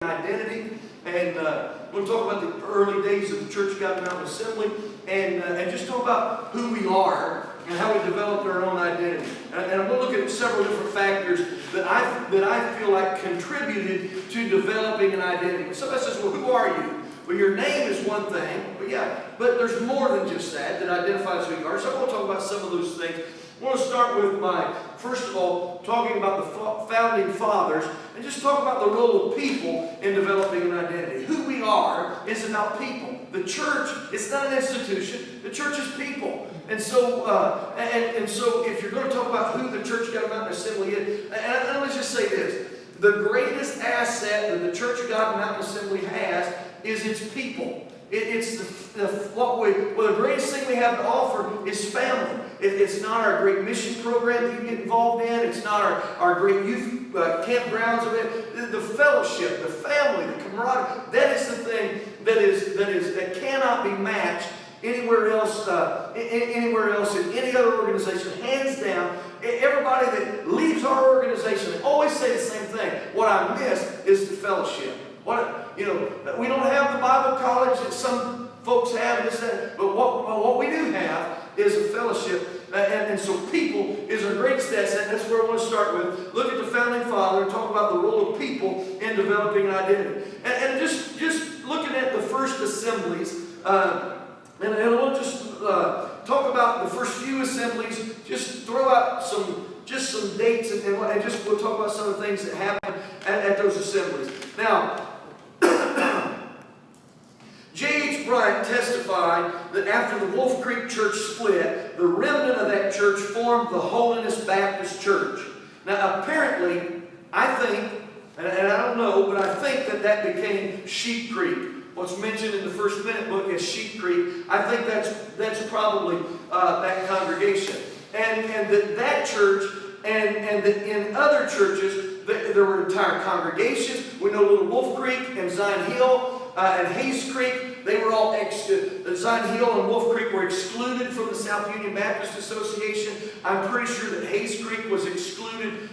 identity, and we'll talk about the early days of the Church of God Mountain Assembly, and just talk about who we are and how we developed our own identity. And we'll look at several different factors that I feel like contributed to developing an identity. Somebody says, well, who are you? Well, your name is one thing, but there's more than just that identifies who you are. So I want to talk about some of those things. I want to start with first of all, talking about the founding fathers, and just talk about the role of people in developing an identity. Who we are is about people. The church, it's not an institution. The church is people. And so, so if you're going to talk about who the Church of God Mountain Assembly is, and let's just say this. The greatest asset that the Church of God Mountain Assembly has is its people. It's the greatest thing we have to offer is family. It's not our great mission program that you get involved in. It's not our great youth campgrounds of it. The fellowship, the family, the camaraderie. That is the thing that cannot be matched anywhere else in any other organization. Hands down, everybody that leaves our organization, they always say the same thing. What I miss is the fellowship. We don't have the Bible college that some folks have, but what we do have is a fellowship, and so people is our greatest asset. That's where I want to start with. Look at the founding father and talk about the role of people in developing an identity, and just looking at the first assemblies, and we'll just talk about the first few assemblies. Just throw out some dates, and we'll talk about some of the things that happened at those assemblies. Now, J.H. Bryant testified that after the Wolf Creek Church split, the remnant of that church formed the Holiness Baptist Church. Now, apparently, I think, and I don't know, but I think that became Sheep Creek. What's mentioned in the First Minute book as Sheep Creek, I think that's probably that congregation. And that church, and that in other churches, there were entire congregations. We know Little Wolf Creek and Zion Hill and Hayes Creek, they were all Zion Hill and Wolf Creek were excluded from the South Union Baptist Association. I'm pretty sure that Hayes Creek was excluded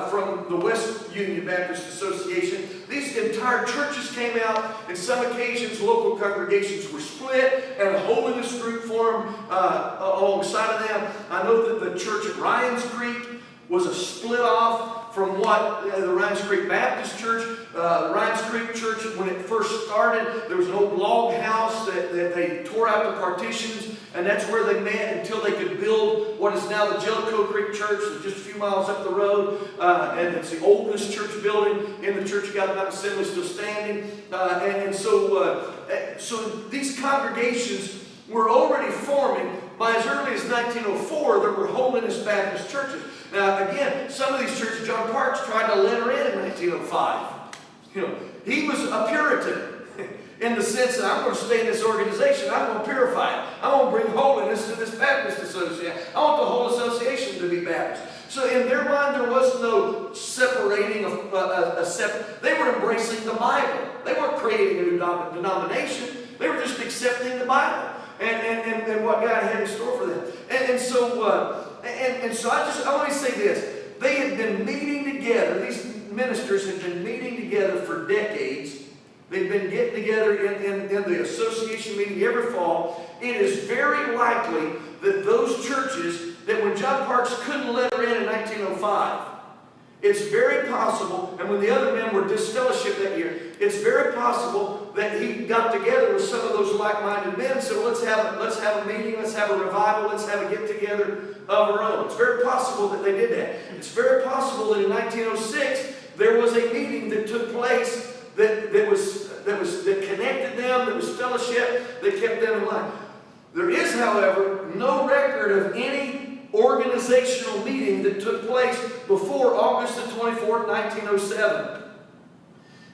from the West Union Baptist Association. These entire churches came out. In some occasions, local congregations were split, and a holiness group formed alongside of them. I know that the church at Ryan's Creek was a split off from what the Ryan's Creek Baptist Church. The Ryan's Creek Church, when it first started, there was an old log house that they tore out the partitions, and that's where they met until they could build what is now the Jellicoe Creek Church, just a few miles up the road. And it's the oldest church building in the Church of God Mountain Assembly, still standing. So these congregations were already forming. By as early as 1904, there were Holiness Baptist churches. Now, again, some of these churches, John Parks tried to let her in 1905. He was a Puritan in the sense that I'm going to stay in this organization. I'm going to purify it. I'm going to bring holiness to this Baptist association. I want the whole association to be Baptist. So in their mind, there was no separating they were embracing the Bible. They weren't creating a new denomination. They were just accepting the Bible and what God had in store for them. So I want to say this. They had been meeting together. These ministers had been meeting together for decades. They've been getting together in the association meeting every fall. It is very likely that those churches, that when John Parks couldn't let her in 1905, it's very possible, and when the other men were disfellowshipped that year, it's very possible that he got together with some of those like-minded men and said, well, let's have a meeting, let's have a revival, let's have a get-together of our own. It's very possible that they did that. It's very possible that in 1906, there was a meeting that took place that connected them, that was fellowship, that kept them in line. There is, however, no record of any organizational meeting that took place before August the 24th, 1907.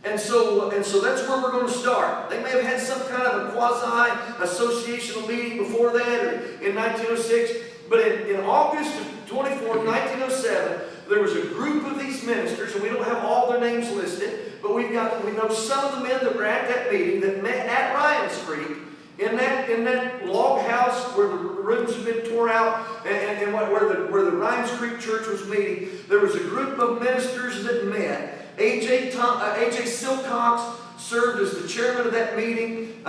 And so that's where we're going to start. They may have had some kind of a quasi-associational meeting before that, or in 1906, but in August of 24th, 1907, there was a group of these ministers, and we don't have all their names listed, but we know some of the men that were at that meeting that met at Ryan's Creek, in that log house where the rooms had been torn out, and where the Ryan's Creek Church was meeting. There was a group of ministers that met, A.J. Silcox served as the chairman of that meeting.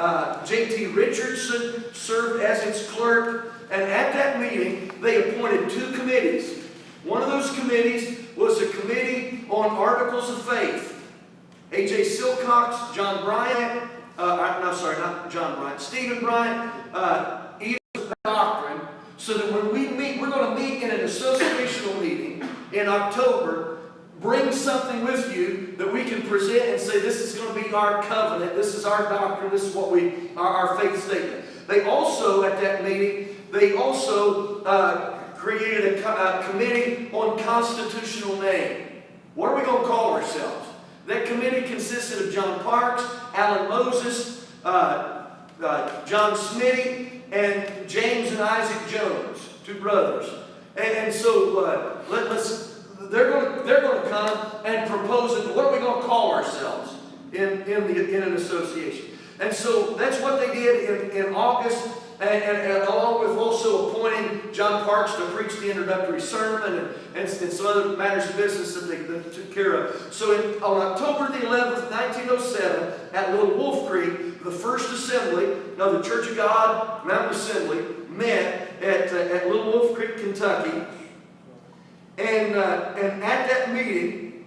J.T. Richardson served as its clerk. And at that meeting, they appointed 2 committees. One of those committees was a committee on articles of faith. A.J. Silcox, John Bryant, not John Bryant, Stephen Bryant, doctrine, so that when we meet, we're going to meet in an associational meeting in October. Bring something with you that we can present and say, this is going to be our covenant, this is our doctrine, this is what our faith statement. They also, at that meeting, created a committee on constitutional name. What are we going to call ourselves? That committee consisted of John Parks, Alan Moses, John Smitty, and James and Isaac Jones, 2 brothers. And so they're going to come and propose it. What are we going to call ourselves in an association? And so that's what they did in August, and along with also appointing John Parks to preach the introductory sermon and some other matters of business that they took care of. So on October the 11th, 1907, at Little Wolf Creek, the first assembly of the Church of God Mountain Assembly met at Little Wolf Creek, Kentucky. And at that meeting,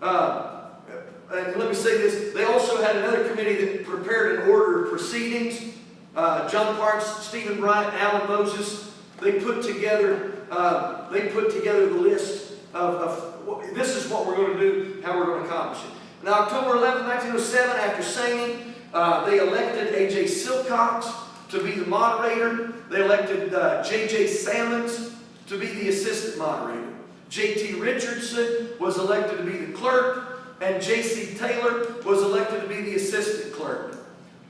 and let me say this, they also had another committee that prepared an order of proceedings. John Parks, Stephen Bryant, Alan Moses, they put together the list of this is what we're going to do, how we're going to accomplish it. Now, October 11, 1907, after singing, they elected A.J. Silcox to be the moderator. They elected J.J. Sammons to be the assistant moderator. J.T. Richardson was elected to be the clerk, and J.C. Taylor was elected to be the assistant clerk.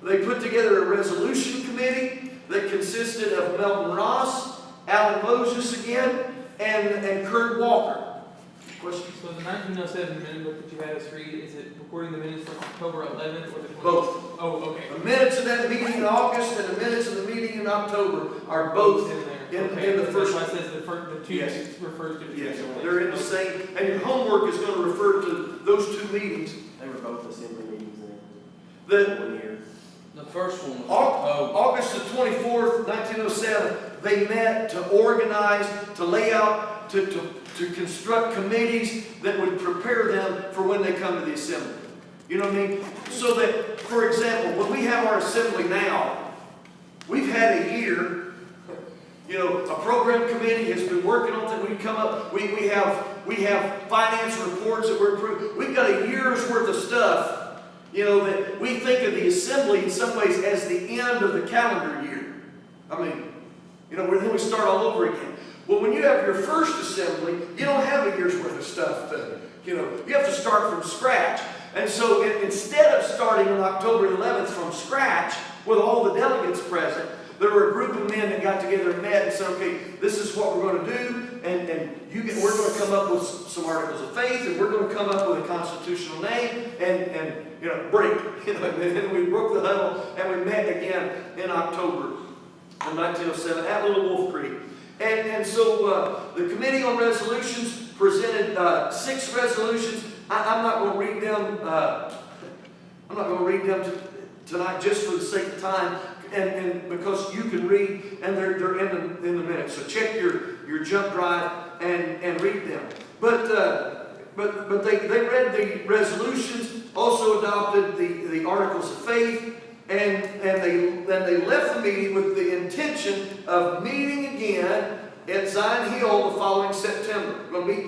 They put together a resolution committee that consisted of Melvin Ross, Alan Moses again, and Kurt Walker. Question? So the 1907 minute book that you had us read, is it recording the minutes from October 11th or the 20th? Both. Oh, okay. The minutes of that meeting in August and the minutes of the meeting in October are both in the first. That's why it says the 2 Yes. refers to the Yes, two. they're in the same. And your homework is going to refer to those 2 meetings. They were both assembly meetings The in 1 year. The first one was August the 24th, 1907, they met to organize, to lay out, to construct committees that would prepare them for when they come to the assembly. You know what I mean? So that, for example, when we have our assembly now, we've had a year. You know, a program committee has been working on that. We've come up. We have finance reports that we're approving. We've got a year's worth of stuff. You know, that we think of the assembly in some ways as the end of the calendar year. I mean, you know, then we start all over again. Well, when you have your first assembly, you don't have a year's worth of stuff you have to start from scratch. And so instead of starting on October 11th from scratch with all the delegates present, there were a group of men that got together and met and said, okay, this is what we're going to do, and we're going to come up with some articles of faith, and we're going to come up with a constitutional name, and break. And then we broke the huddle, and we met again in October of 1907 at Little Wolf Creek. And so the Committee on Resolutions presented 6 resolutions. I'm not going to read them. I'm not going to read them tonight just for the sake of time. And because you can read, and they're in the minutes. So check your jump drive and read them. But they read the resolutions, also adopted the articles of faith, and they left the meeting with the intention of meeting again at Zion Hill the following September. We're going to meet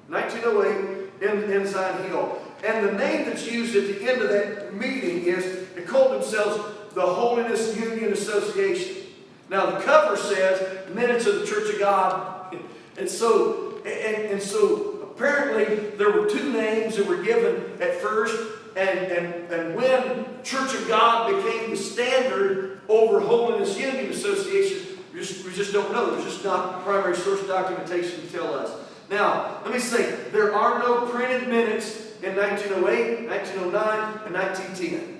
1908 in Zion Hill. And the name that's used at the end of that meeting is, they called themselves the Holiness Union Association. Now the cover says Minutes of the Church of God. And so apparently there were 2 names that were given at first, and when Church of God became the standard over Holiness Union Association, we just don't know. There's just not primary source documentation to tell us. Now, let me say, there are no printed minutes in 1908, 1909, and 1910.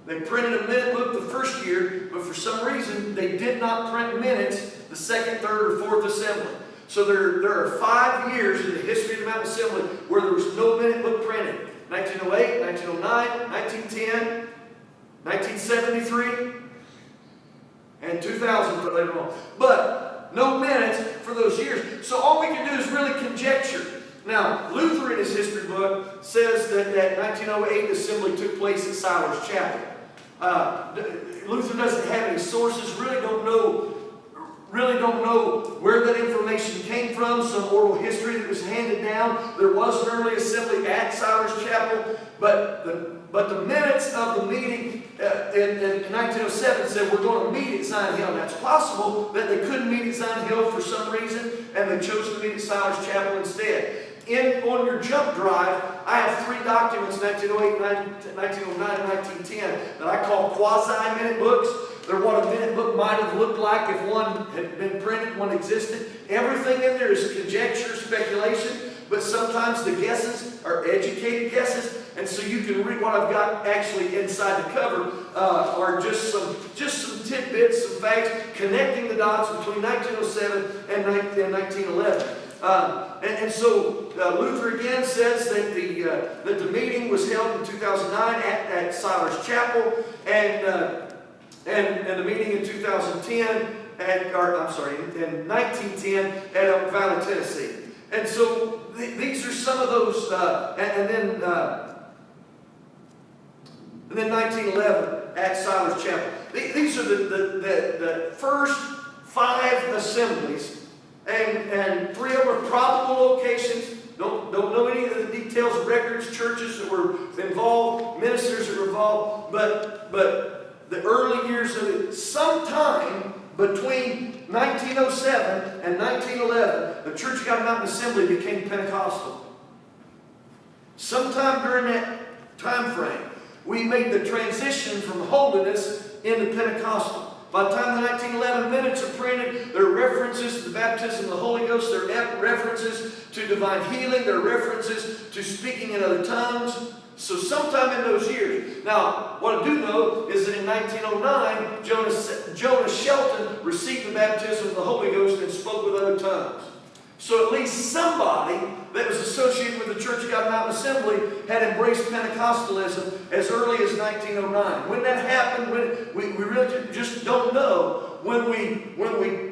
They printed a minute book the first year, but for some reason they did not print minutes the second, third, or fourth assembly. So there are 5 years in the history of the Mountain Assembly where there was no minute book printed. 1908, 1909, 1910, 1973, and 2000 later on. But no minutes for those years. So all we can do is really conjecture. Now, Luther in his history book says that that 1908 assembly took place at Siler's Chapel. Luther doesn't have any sources, really don't know where that information came from, some oral history that was handed down. There was an early assembly at Siler's Chapel, but the minutes of the meeting in 1907 said we're going to meet at Zion Hill. Now, it's possible that they couldn't meet at Zion Hill for some reason, and they chose to meet at Siler's Chapel instead. On your jump drive, I have 3 documents, 1908, 1909, and 1910, that I call quasi-minute books. They're what a minute book might have looked like if one had been printed, one existed. Everything in there is conjecture, speculation, but sometimes the guesses are educated guesses, and so you can read what I've got actually inside the cover are just some tidbits, some facts, connecting the dots between 1907 and 1911. And so Luther again says that the meeting was held in 2009 at Siler's Chapel, and the meeting in 2010 in 1910 at Elk Valley, Tennessee. And so these are some of those, and then 1911 at Siler's Chapel. These are the first 5 assemblies. And 3 of them are probable locations. Don't know any of the details, records, churches that were involved, ministers that were involved, but the early years of it, sometime between 1907 and 1911, the Church of God Mountain Assembly became Pentecostal. Sometime during that time frame, we made the transition from holiness into Pentecostal. By the time the 1911 minutes are printed, there are references to the baptism of the Holy Ghost. There are references to divine healing. There are references to speaking in other tongues. So sometime in those years. Now, what I do know is that in 1909, Jonah Shelton received the baptism of the Holy Ghost and spoke with other tongues. So at least somebody that was associated with the Church of God Mountain Assembly had embraced Pentecostalism as early as 1909. When that happened, we really just don't know when we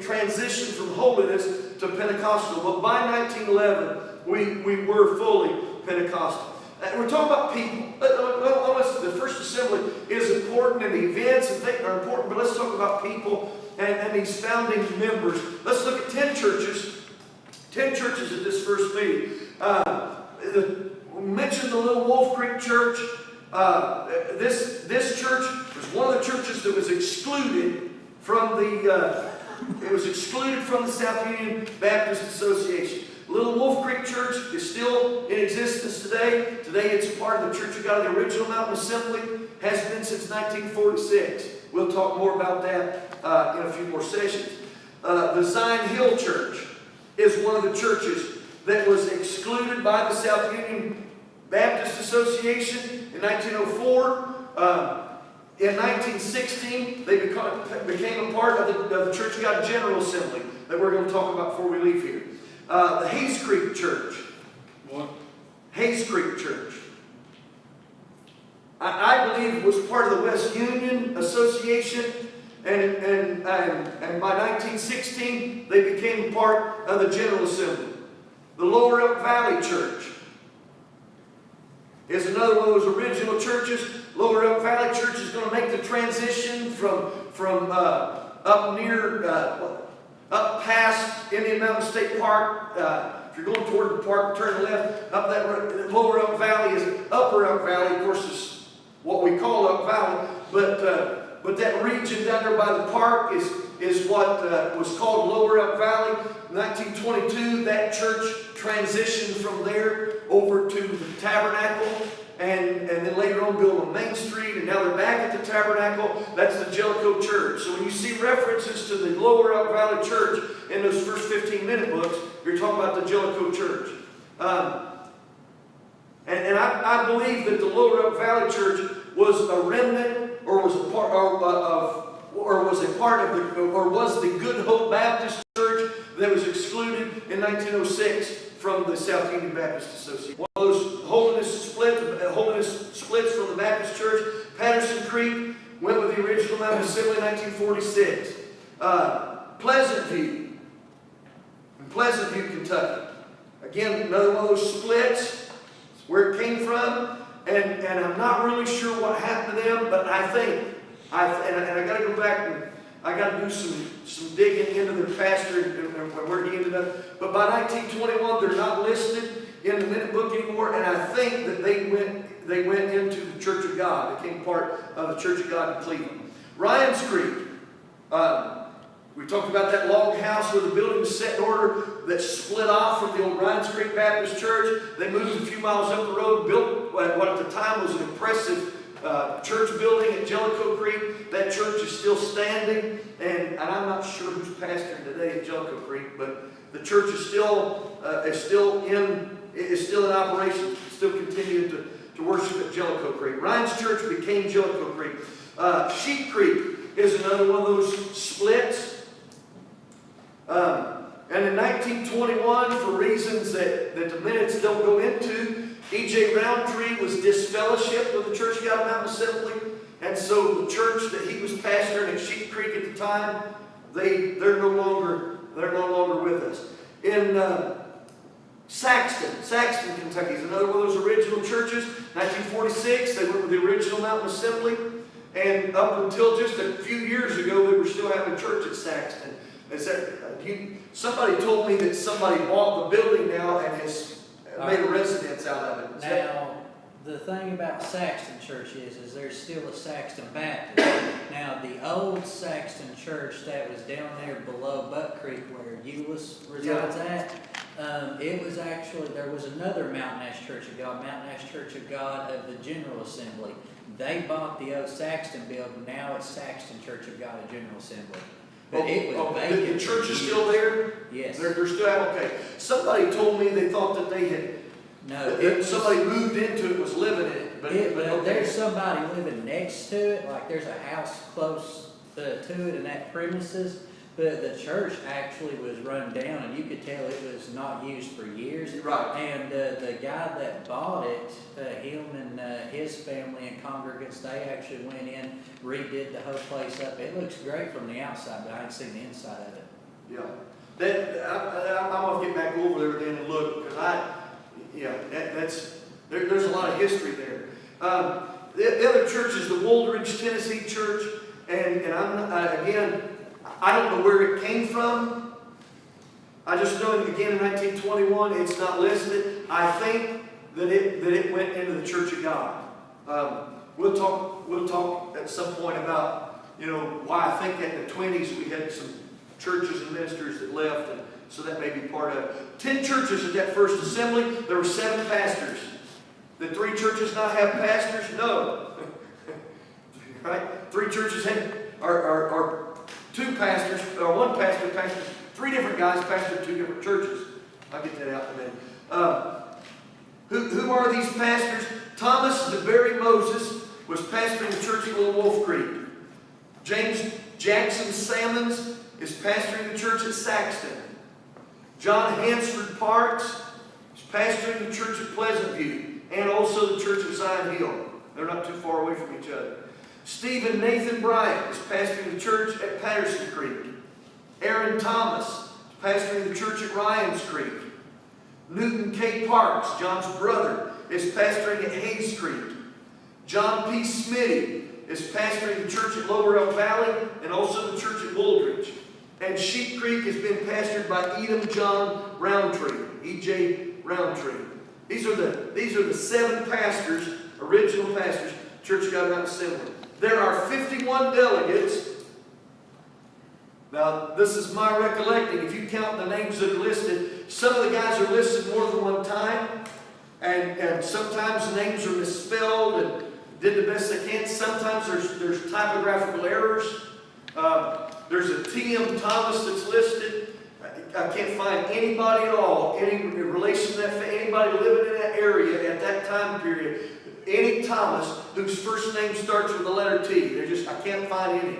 transitioned from holiness to Pentecostal. But by 1911, we were fully Pentecostal. We're talking about people. The first assembly is important, and the events and things are important, but let's talk about people and these founding members. Let's look at 10 churches. 10 churches at this first meeting. We mentioned the Little Wolf Creek Church. This church was one of the churches that was excluded from the South Union Baptist Association. Little Wolf Creek Church is still in existence today. Today it's a part of the Church of God, the original Mountain Assembly. Has been since 1946. We'll talk more about that in a few more sessions. The Zion Hill Church is one of the churches that was excluded by the South Union Baptist Association in 1904. In 1916, they became a part of the Church of God General Assembly that we're going to talk about before we leave here. The Hayes Creek Church. What? Hayes Creek Church. I believe was part of the West Union Association. And by 1916, they became part of the General Assembly. The Lower Elk Valley Church is another one of those original churches. Lower Elk Valley Church is going to make the transition from up past Indian Mountain State Park. If you're going toward the park, turn left. Up that road. Lower Elk Valley is Upper Elk Valley. Of course, is what we call Elk Valley, but that region down there by the park is what was called Lower Elk Valley. In 1922, that church transitioned from there over to the Tabernacle, and then later on built on Main Street, and now they're back at the Tabernacle. That's the Jellicoe Church. So when you see references to the Lower Elk Valley Church in those first 15-minute books, you're talking about the Jellicoe Church. And I believe that the Lower Elk Valley Church was a remnant, or was the Good Hope Baptist Church that was excluded in 1906 from the South Union Baptist Association. One of those holiness split, Assembly, 1946. Pleasant View, in Pleasant View, Kentucky. Again, another one of those splits, where it came from, and I'm not really sure what happened to them, but I think, and I got to go back and I got to do some digging into their pastor and where he ended up. But by 1921, they're not listed in the minute book anymore, and I think that they went into the Church of God, became part of the Church of God in Cleveland. Ryan's Creek. We talked about that log house where the building was set in order that split off from the old Ryan's Creek Baptist Church. They moved a few miles up the road, built what at the time was an impressive church building at Jellicoe Creek. That church is still standing, and I'm not sure who's pastoring today at Jellicoe Creek, but the church is still in operation, still continuing to worship at Jellicoe Creek. Ryan's Church became Jellicoe Creek. Sheep Creek is another one of those splits. And in 1921, for reasons that the minutes don't go into, E.J. Roundtree was disfellowshipped with the Church of God Mountain Assembly, and so the church that he was pastoring at Sheep Creek at the time, they're no longer with us. In Saxton, Kentucky is another one of those original churches. 1946, they went with the original Mountain Assembly, and up until just a few years ago, they were still having church at Saxton. Somebody told me that somebody bought the building now and has made a residence out of it. Now, the thing about Saxton Church is there's still a Saxton Baptist. Now, the old Saxton Church that was down there below Buck Creek where Euless resides at, it was actually, there was another Mountain Ash Church of God, Mountain Ash Church of God of the General Assembly. They bought the old Saxton building. Now it's Saxton Church of God of General Assembly. But it was vacant. The church is still there? Yes. They're still, okay. Somebody told me they thought that they had, somebody moved into it, was living in it. But okay. There's somebody living next to it, like there's a house close to it in that premises, but the church actually was run down, and you could tell it was not used for years. Right. And the guy that bought it, him and his family and congregants, they actually went in, redid the whole place up. It looks great from the outside, but I ain't seen the inside of it. Yeah. I'm going to get back over there then and look, because there's a lot of history there. The other church is the Woldridge, Tennessee Church, and I don't know where it came from. I just know that again in 1921 it's not listed. I think that it went into the Church of God. We'll talk at some point about why I think in the 20s we had some churches and ministers that left, and so that may be part of it. 10 churches at that first assembly. There were 7 pastors. Did 3 churches not have pastors? No. Right? 3 churches are 2 pastors, or 1 pastor pastors 3 different guys pastored 2 different churches. I'll get that out in a minute. Who are these pastors? Thomas DeBerry Moses was pastoring the church at Little Wolf Creek. James Jackson Salmons is pastoring the church at Saxton. John Hansford Parks is pastoring the church at Pleasant View, and also the church at Zion Hill. They're not too far away from each other. Stephen Nathan Bryant is pastoring the church at Patterson Creek. Aaron Thomas is pastoring the church at Ryan's Creek. Newton K. Parks, John's brother, is pastoring at Hayes Creek. John P. Smitty is pastoring the church at Lower Elk Valley and also the church at Woldridge. And Sheep Creek has been pastored by Edom John Roundtree, E.J. Roundtree. These are the 7 pastors, original pastors, Church of God Mountain Assembly. There are 51 delegates. Now, this is my recollecting. If you count the names that are listed, some of the guys are listed more than one time, and sometimes names are misspelled and did the best they can. Sometimes there's typographical errors. There's a T.M. Thomas that's listed. I can't find anybody at all, any relation to that, anybody living in that area at that time period, any Thomas whose first name starts with the letter T. I can't find any.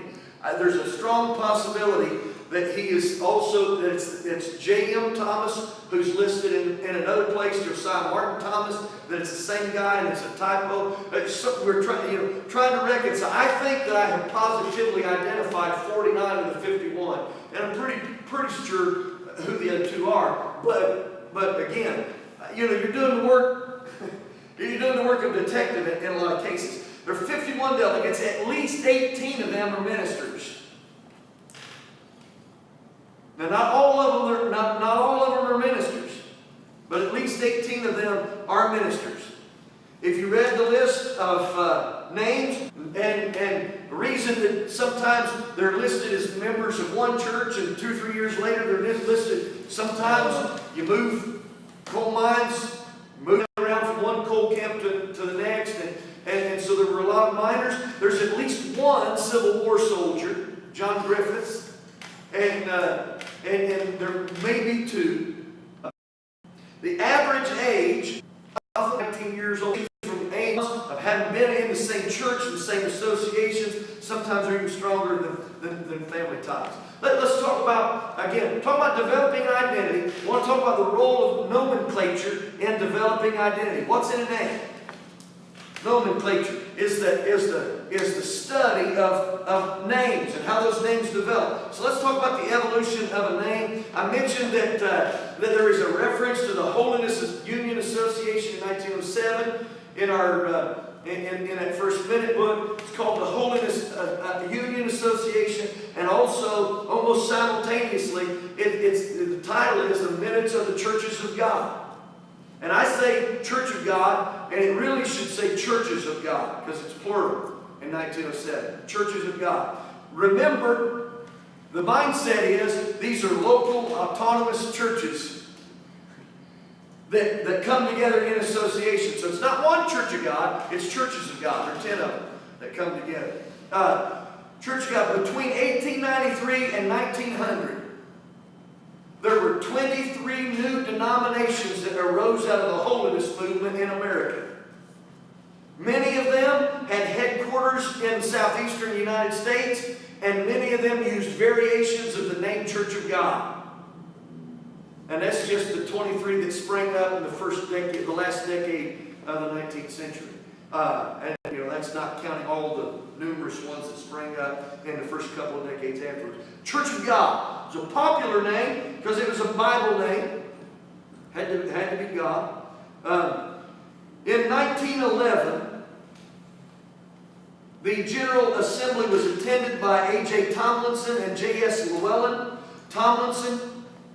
There's a strong possibility that he is also, that it's J.M. Thomas, who's listed in another place, Josiah Martin Thomas, that it's the same guy and it's a typo. We're trying to reconcile. I think that I have positively identified 49 of the 51. And I'm pretty sure who the other two are. But again, you're doing the work. You're doing the work of detective in a lot of cases. There are 51 delegates. At least 18 of them are ministers. Now, not all of them are ministers, but at least 18 of them are ministers. If you read the list of names, and the reason that sometimes they're listed as members of one church and 2 or 3 years later they're listed, sometimes you move coal mines, move around from one coal camp to the next, and so there were a lot of miners. There's at least one Civil War soldier, John Griffiths, and there may be two. The average age of 19 years old, from age of having been in the same church and the same associations, sometimes are even stronger than family ties. Let's talk about developing identity. I want to talk about the role of nomenclature in developing identity. What's in a name? Nomenclature is the study of names and how those names develop. So let's talk about the evolution of a name. I mentioned that there is a reference to the Holiness Union Association in 1907 in our in that first minute book. It's called the Holiness Union Association, and also almost simultaneously, the title is the Minutes of the Churches of God. And I say Church of God, and it really should say Churches of God, because it's plural in 1907. Churches of God. Remember, the mindset is these are local autonomous churches that come together in association. So it's not one Church of God, it's Churches of God. There are 10 of them that come together. Church of God, between 1893 and 1900, there were 23 new denominations that arose out of the holiness movement in America. Many of them had headquarters in southeastern United States, and many of them used variations of the name Church of God. And that's just the 23 that sprang up in the last decade of the 19th century. And that's not counting all the numerous ones that sprang up in the first couple of decades afterwards. Church of God was a popular name because it was a Bible name. Had to be God. In 1911, the General Assembly was attended by A.J. Tomlinson and J.S. Llewellyn. Tomlinson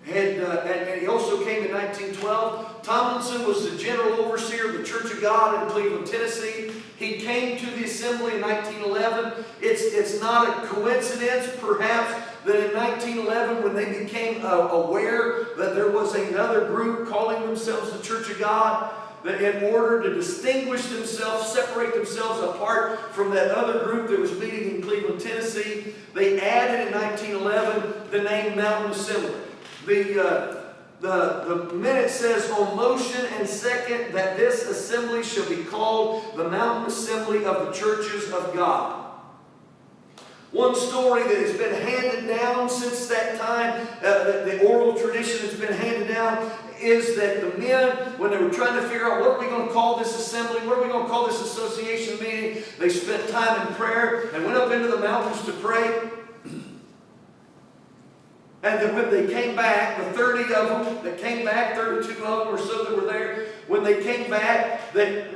and he also came in 1912. Tomlinson was the general overseer of the Church of God in Cleveland, Tennessee. He came to the assembly in 1911. It's not a coincidence, perhaps, that in 1911, when they became aware that there was another group calling themselves the Church of God, that in order to distinguish themselves, separate themselves apart from that other group that was meeting in Cleveland, Tennessee, they added in 1911 the name Mountain Assembly. The minute says, on motion and second, that this assembly shall be called the Mountain Assembly of the Churches of God. One story that has been handed down since that time, the oral tradition that's been handed down, is that the men, when they were trying to figure out what are we going to call this assembly, what are we going to call this association meeting, they spent time in prayer and went up into the mountains to pray. And then when they came back, the 30 of them that came back, 32 of them or so that were there, when they came back, the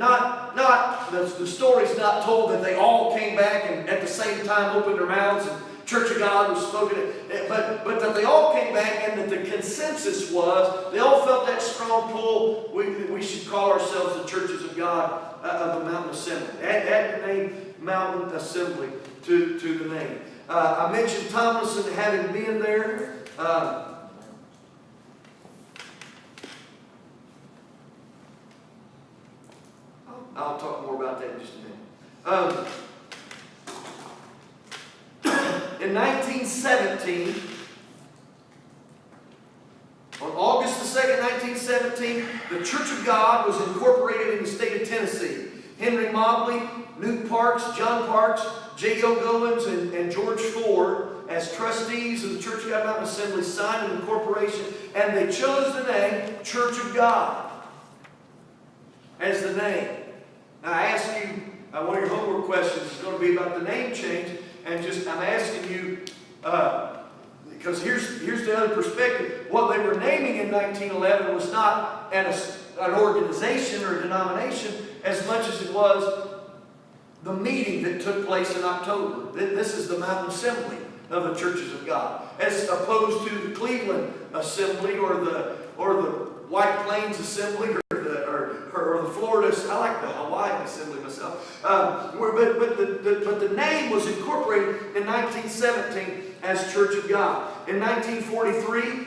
story's not told that they all came back and at the same time opened their mouths and Church of God was spoken, but that they all came back, and that the consensus was, they all felt that strong pull, we should call ourselves the Churches of God of the Mountain Assembly. Add the name Mountain Assembly to the name. I mentioned Tomlinson having been there. I'll talk more about that in just a minute. In 1917, on August the 2nd, 1917, the Church of God was incorporated in the state of Tennessee. Henry Mobley, Newt Parks, John Parks, J.O. Goins, and George Ford, as trustees of the Church of God Mountain Assembly, signed an incorporation, and they chose the name Church of God as the name. Now I ask you, one of your homework questions is going to be about the name change, and I'm asking you, because here's the other perspective. What they were naming in 1911 was not an organization or a denomination as much as it was the meeting that took place in October. This is the Mountain Assembly of the Churches of God, as opposed to the Cleveland Assembly or the White Plains Assembly or the Florida. I like the Hawaiian Assembly myself. But the name was incorporated in 1917 as Church of God. In 1943,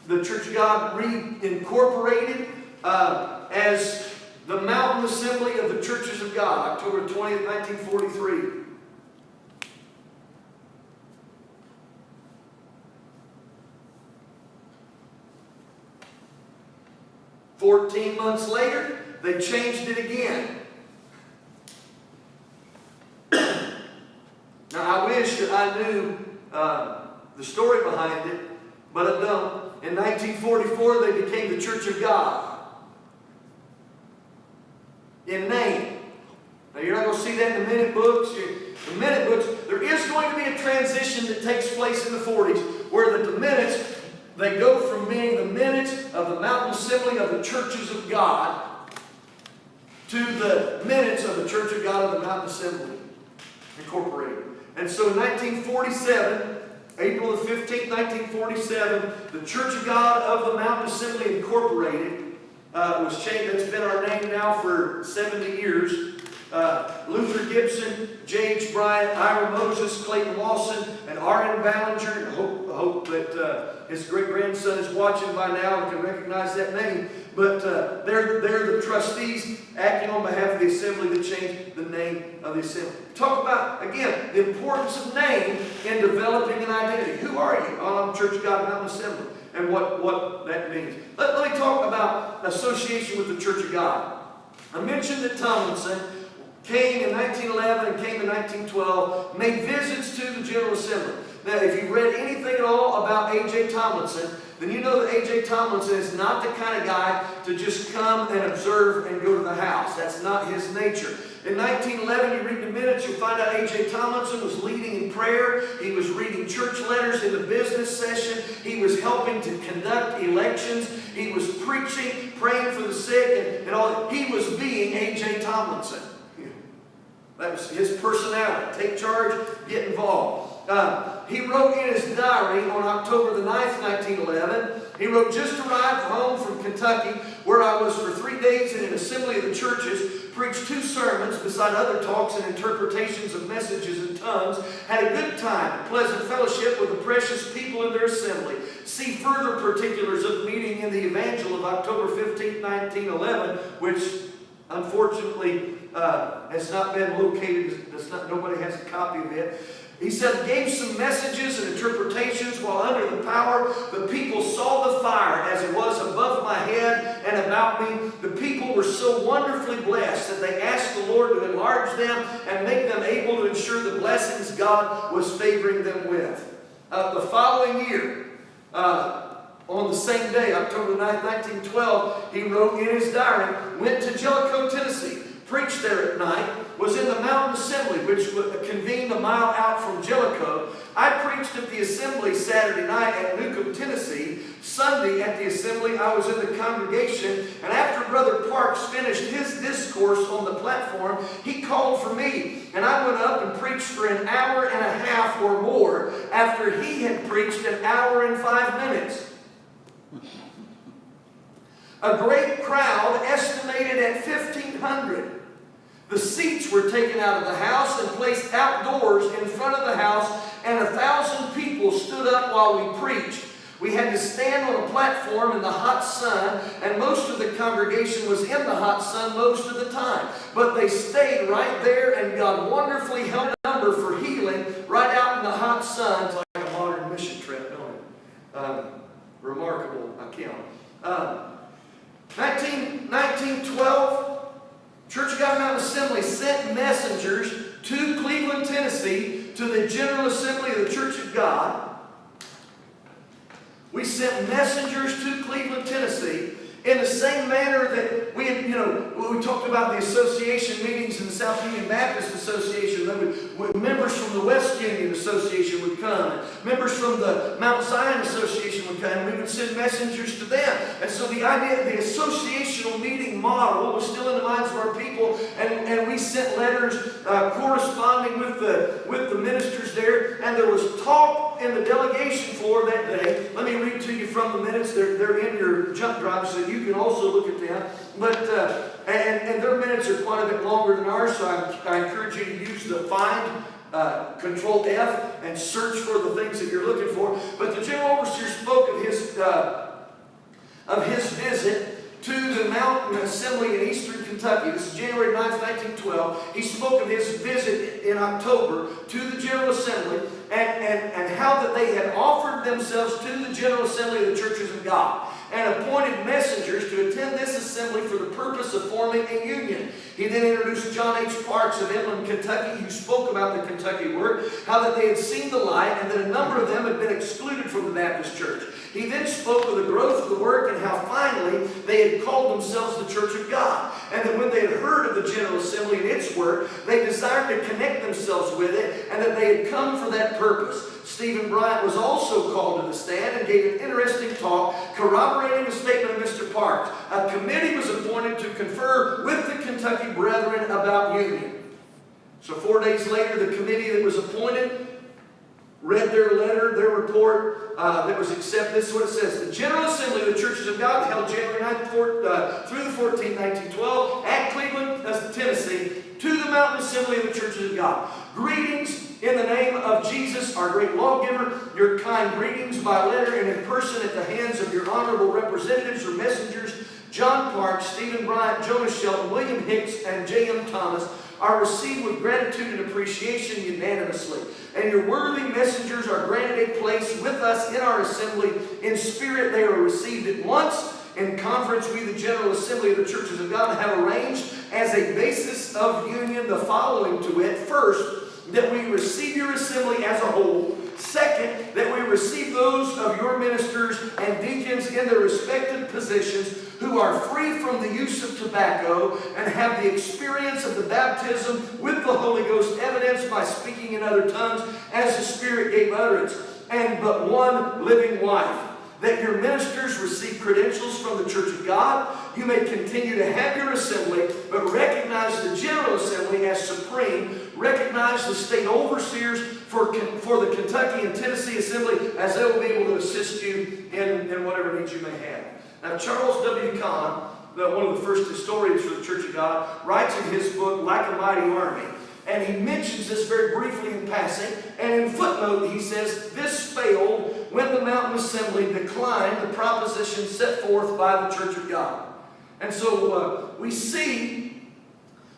the Church of God reincorporated as the Mountain Assembly of the Churches of God, October 20th, 1943. "14 months later, they changed it again. Now, I wish that I knew the story behind it, but I don't. In 1944, they became the Church of God in name. Now, you're not going to see that in the minute books. The minute books, there is going to be a transition that takes place in the 40s where the minutes, they go from being the minutes of the Mountain Assembly of the Churches of God to the minutes of the Church of God of the Mountain Assembly Incorporated. And so in 1947, April the 15th, 1947, the Church of God of the Mountain Assembly Incorporated was changed. That's been our name now for 70 years. Luther Gibson, J.H. Bryant, Ira Moses, Clayton Lawson, and R.N. Ballinger. I hope that his great-grandson is watching by now and can recognize that name. But they're the trustees acting on behalf of the assembly that changed the name of the assembly. Talk about, again, the importance of name in developing an identity. Who are you? Oh, I'm Church of God Mountain Assembly. And what that means. Let me talk about association with the Church of God. I mentioned that Tomlinson came in 1911 and came in 1912, made visits to the General Assembly. Now, if you've read anything at all about A.J. Tomlinson, then you know that A.J. Tomlinson is not the kind of guy to just come and observe and go to the house. That's not his nature. In 1911, you read the minutes, you'll find out A.J. Tomlinson was leading in prayer. He was reading church letters in the business session. He was helping to conduct elections. He was preaching, praying for the sick, and all. He was being A.J. Tomlinson. That was his personality. Take charge, get involved. He wrote in his diary on October the 9th, 1911, he wrote, "Just arrived home from Kentucky, where I was for 3 days in an assembly of the churches, preached 2 sermons, beside other talks and interpretations of messages in tongues, had a good time, a pleasant fellowship with the precious people in their assembly. See further particulars of the meeting in the Evangel of October 15th, 1911, which unfortunately has not been located. Nobody has a copy of it. He said, gave some messages and interpretations while under the power. The people saw the fire as it was above my head and about me. The people were so wonderfully blessed that they asked the Lord to enlarge them and make them able to ensure the blessings God was favoring them with." The following year, on the same day, October 9th, 1912, he wrote in his diary, went to Jellicoe, Tennessee, preached there at night, was in the Mountain Assembly, which convened a mile out from Jellicoe. I preached at the assembly Saturday night at Newcomb, Tennessee. Sunday at the assembly, I was in the congregation, and after Brother Parks finished his discourse on the platform, he called for me, and I went up and preached for an hour and a half or more after he had preached an hour and 5 minutes. A great crowd, estimated at 1,500. The seats were taken out of the house and placed outdoors in front of the house, and 1,000 people stood up while we preached. We had to stand on a platform in the hot sun, and most of the congregation was in the hot sun most of the time. But they stayed right there, and God wonderfully helped a number for healing right out in the hot sun. It's like a modern mission trip, don't it? Remarkable account. 1912, Church of God Mountain Assembly sent messengers to Cleveland, Tennessee, to the General Assembly of the Church of God. We sent messengers to Cleveland, Tennessee, in the same manner that we had, we talked about the association meetings in the South Union Baptist Association. Members from the West Union Association would come. And members from the Mount Zion Association would come. And we would send messengers to them. And so the idea, the associational meeting model was still in the minds of our people. And we sent letters corresponding with the ministers there. And there was talk in the delegation floor that day. Let me read to you from the minutes. They're in your jump drive, so you can also look at them. But and their minutes are quite a bit longer than ours, so I encourage you to use the find Control F and search for the things that you're looking for. But the general overseer spoke of his visit to the Mountain Assembly in Eastern Kentucky. This is January 9th, 1912. He spoke of his visit in October to the General Assembly and how that they had offered themselves to the General Assembly of the Churches of God and appointed messengers to attend this assembly for the purpose of forming a union. He then introduced John H. Parks of Inland, Kentucky, who spoke about the Kentucky Word, how that they had seen the light and that a number of them had been excluded from the Baptist Church. He then spoke of the growth of the work and how finally they had called themselves the Church of God. And that when they had heard of the General Assembly and its work, they desired to connect themselves with it and that they had come for that purpose. Stephen Bryant was also called to the stand and gave an interesting talk corroborating the statement of Mr. Parks. A committee was appointed to confer with the Kentucky Brethren about union. So 4 days later, the committee that was appointed read their letter, their report that was accepted. This is what it says. The General Assembly of the Churches of God held January 9th through the 14th, 1912 at Cleveland, Tennessee, to the Mountain Assembly of the Churches of God. Greetings in the name of Jesus, our great lawgiver. Your kind greetings by letter and in person at the hands of your honorable representatives or messengers, John Parks, Stephen Bryant, Jonas Shelton, William Hicks, and J.M. Thomas, are received with gratitude and appreciation unanimously. And your worthy messengers are granted a place with us in our assembly. In spirit, they are received at once. In conference, we, the General Assembly of the Churches of God, have arranged as a basis of union the following to it. First, that we receive your assembly as a whole. Second, that we receive those of your ministers and deacons in their respective positions who are free from the use of tobacco and have the experience of the baptism with the Holy Ghost evidenced by speaking in other tongues as the Spirit gave utterance, and but one living wife. That your ministers receive credentials from the Church of God. You may continue to have your assembly, but recognize the General Assembly as supreme. Recognize the state overseers for the Kentucky and Tennessee Assembly as they will be able to assist you in whatever needs you may have. Now, Charles W. Kahn, one of the first historians for the Church of God, writes in his book, Like a Mighty Army, and he mentions this very briefly in passing, and in footnote he says, this failed when the Mountain Assembly declined the proposition set forth by the Church of God. And so we see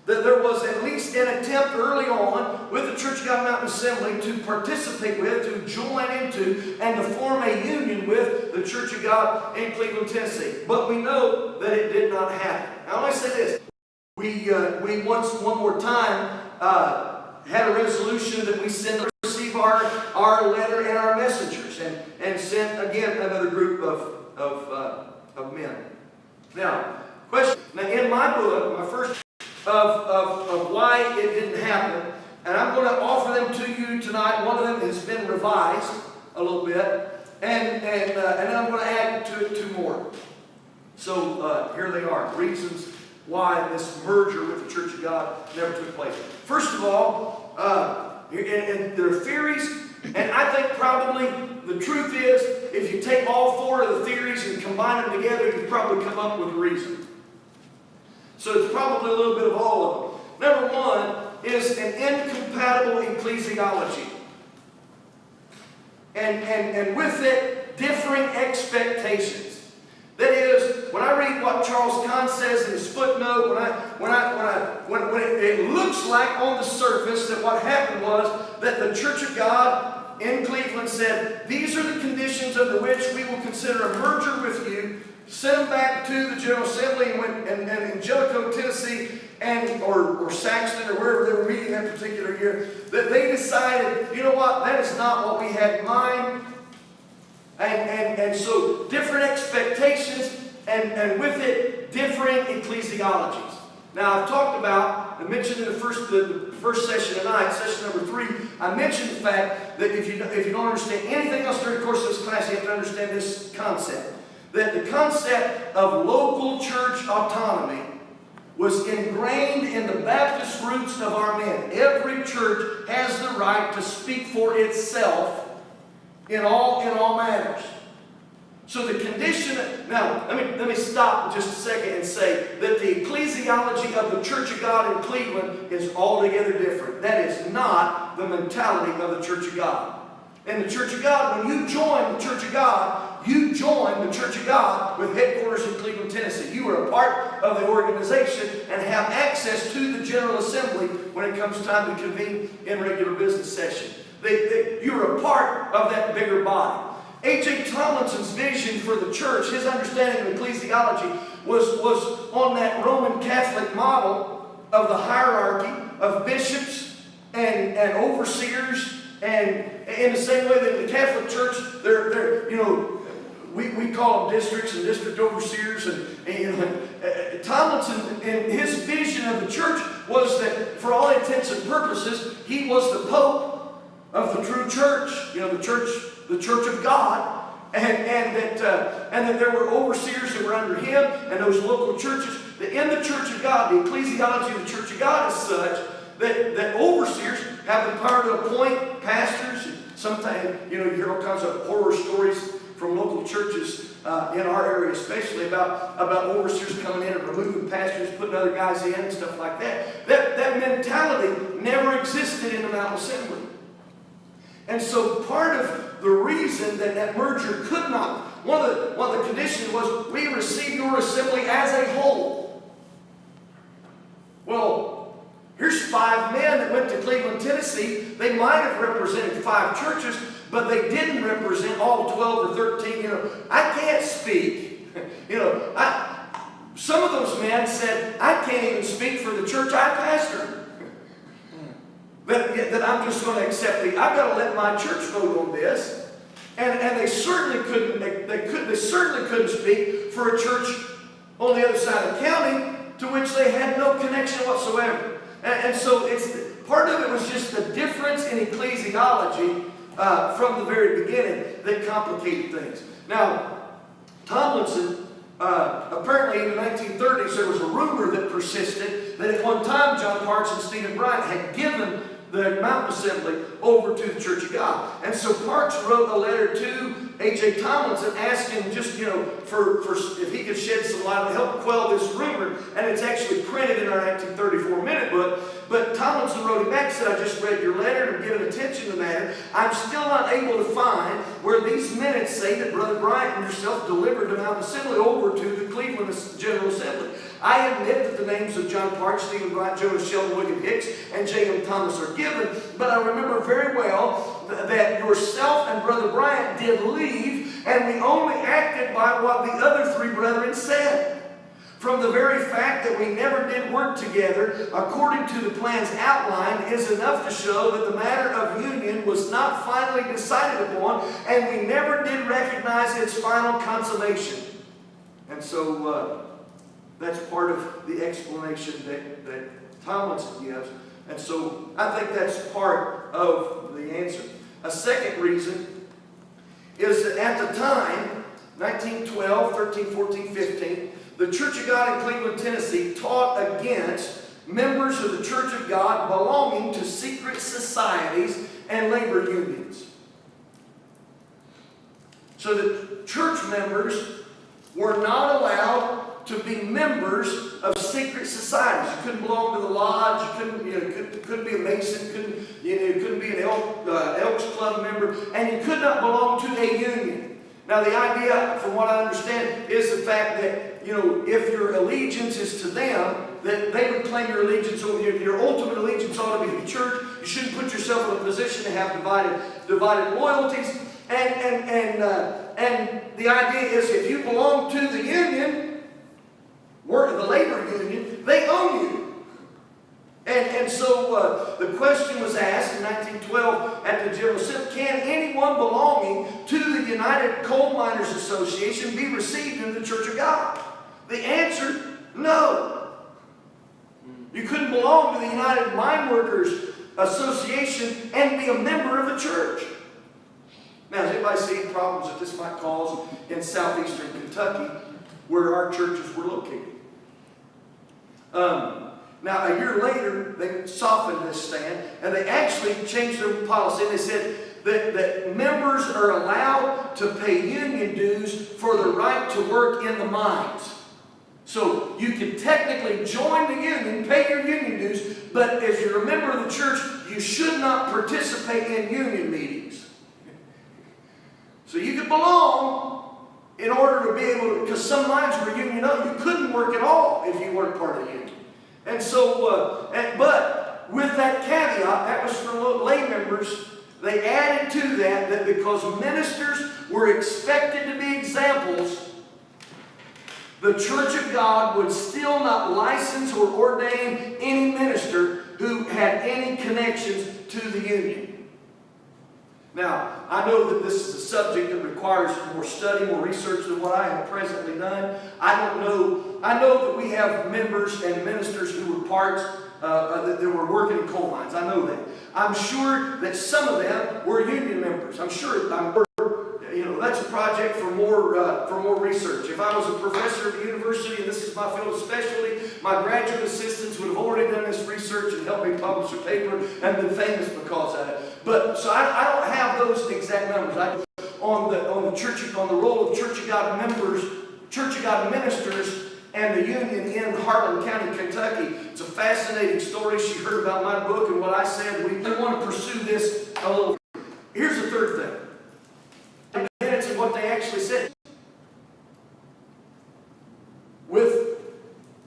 that there was at least an attempt early on with the Church of God Mountain Assembly to participate with, to join into, and to form a union with the Church of God in Cleveland, Tennessee. But we know that it did not happen. I want to say this. We once, one more time, had a resolution that we send to receive our letter and our messengers, and sent again another group of men. Now, question. Now, in my book, my first of why it didn't happen, and I'm going to offer them to you tonight. One of them has been revised a little bit, and then I'm going to add to it two more. So here they are, reasons why this merger with the Church of God never took place. First of all, and there are theories, and I think probably the truth is, if you take all four of the theories and combine them together, you probably come up with a reason. So it's probably a little bit of all of them. Number one is an incompatible ecclesiology. And with it, differing expectations. That is, when I read what Charles Kahn says in his footnote, when it looks like on the surface that what happened was that the Church of God in Cleveland said, these are the conditions under which we will consider a merger with you. sent them back to the General Assembly and went and in Jellicoe, Tennessee, or Saxton, or wherever they were meeting that particular year, that they decided, you know what, that is not what we had in mind. And so different expectations, and with it, different ecclesiologies. Now, I've talked about, I mentioned in the first session tonight, session number 3, I mentioned the fact that if you don't understand anything else during the course of this class, you have to understand this concept. That the concept of local church autonomy was ingrained in the Baptist roots of our men. Every church has the right to speak for itself in all matters. So the condition, now let me stop just a second and say that the ecclesiology of the Church of God in Cleveland is altogether different. That is not the mentality of the Church of God. In the Church of God, when you join the Church of God, you join the Church of God with headquarters in Cleveland, Tennessee. You are a part of the organization and have access to the General Assembly when it comes time to convene in regular business session. You're a part of that bigger body. A.J. Tomlinson's vision for the church, his understanding of ecclesiology, was on that Roman Catholic model of the hierarchy of bishops and overseers, and in the same way that the Catholic Church, we call them districts and district overseers, and Tomlinson, in his vision of the church, was that for all intents and purposes, he was the Pope of the true church, the church of God, and that there were overseers that were under him, and those local churches. That in the Church of God, the ecclesiology of the Church of God is such that overseers have the power to appoint pastors. Sometimes, you hear all kinds of horror stories from local churches in our area, especially about overseers coming in and removing pastors, putting other guys in, and stuff like that. That mentality never existed in the Mountain Assembly. And so part of the reason that merger could not, one of the conditions was, we receive your assembly as a whole. Well, here's 5 men that went to Cleveland, Tennessee. They might have represented 5 churches, but they didn't represent all 12 or 13. I can't speak. Some of those men said, I can't even speak for the church I pastor. That I'm just going to accept I've got to let my church vote on this. And they certainly couldn't, they certainly couldn't speak for a church on the other side of the county to which they had no connection whatsoever. And so part of it was just the difference in ecclesiology from the very beginning that complicated things. Now, Tomlinson, apparently in the 1930s, there was a rumor that persisted that at one time John Parks and Stephen Bryant had given the Mountain Assembly over to the Church of God. And so Parks wrote a letter to A.J. Tomlinson asking just, for if he could shed some light to help quell this rumor. And it's actually printed in our 1934 minute book. But Tomlinson wrote him back and said, I just read your letter and I'm giving attention to the matter. I'm still not able to find where these minutes say that Brother Bryant and yourself delivered the Mountain Assembly over to the Cleveland General Assembly. I admit that the names of John Parks, Stephen Bryant, Jonas Sheldon, William Hicks, and J.M. Thomas are given, but I remember very well that yourself and Brother Bryant did leave, and we only acted by what the other 3 brethren said. From the very fact that we never did work together according to the plans outlined is enough to show that the matter of union was not finally decided upon, and we never did recognize its final consummation. And so that's part of the explanation that Tomlinson gives. And so I think that's part of the answer. A second reason is that at the time, 1912, 13, 14, 15, the Church of God in Cleveland, Tennessee taught against members of the Church of God belonging to secret societies and labor unions. So that church members were not allowed to be members of secret societies. You couldn't belong to the lodge. You couldn't be a Mason. You couldn't be an Elks Club member, and you could not belong to a union. Now, the idea, from what I understand, is the fact that if your allegiance is to them, that they would claim your allegiance over you. Your ultimate allegiance ought to be to the church. You shouldn't put yourself in a position to have divided loyalties. And and the idea is if you belong to the union, the labor union, they own you. And so the question was asked in 1912 at the General Assembly, can anyone belonging to the United Coal Miners Association be received into the Church of God? The answer, no. You couldn't belong to the United Mine Workers Association and be a member of a church. Now, has anybody seen problems that this might cause in southeastern Kentucky where our churches were located? Now, a year later, they softened this stand, and they actually changed their policy. They said that members are allowed to pay union dues for the right to work in the mines. So you can technically join the union, pay your union dues, but as you're a member of the church, you should not participate in union meetings. So you could belong in order to be able to, because some mines were union owned, you couldn't work at all if you weren't part of the union. And so, but with that caveat, that was for lay members, they added to that because ministers were expected to be examples, the Church of God would still not license or ordain any minister who had any connections to the union. Now, I know that this is a subject that requires more study, more research than what I have presently done. I don't know. I know that we have members and ministers who were parts that were working in coal mines. I know that. I'm sure that some of them were union members. I'm sure. That's a project for more research. If I was a professor at the university and this is my field of specialty, my graduate assistants would have already done this research and helped me publish a paper and been famous because of it. But so I don't have those exact numbers. On the role of Church of God members, Church of God ministers, and the union in Harlan County, Kentucky. It's a fascinating story. She heard about my book and what I said. We want to pursue this a little. Here's the third thing. Minutes of what they actually said. With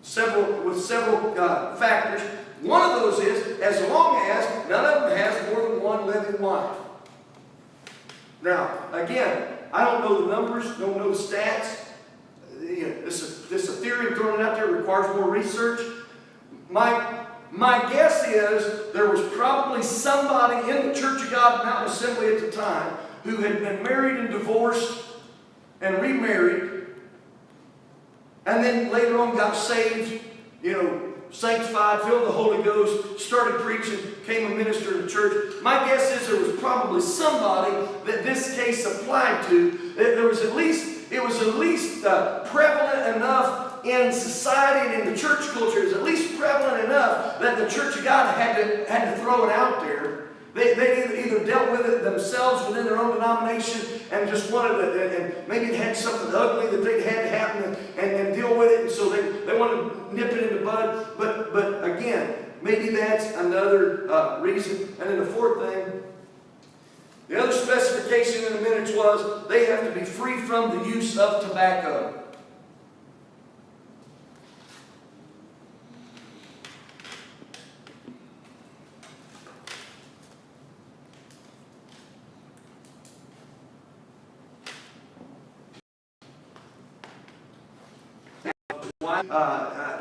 several factors. One of those is as long as none of them has more than one living wife. Now, again, I don't know the numbers, don't know the stats. This is a theory thrown out there, requires more research. My guess is there was probably somebody in the Church of God Mountain Assembly at the time who had been married and divorced and remarried, and then later on got saved, sanctified, filled with the Holy Ghost, started preaching, became a minister in the church. My guess is there was probably somebody that this case applied to. It was at least prevalent enough in society and in the church culture. It was at least prevalent enough that the Church of God had to throw it out there. They either dealt with it themselves within their own denomination and just wanted to, and maybe it had something ugly that they had to happen and deal with it, and so they wanted to nip it in the bud. But again, maybe that's another reason. And then the fourth thing, the other specification in the minutes was they have to be free from the use of tobacco. Why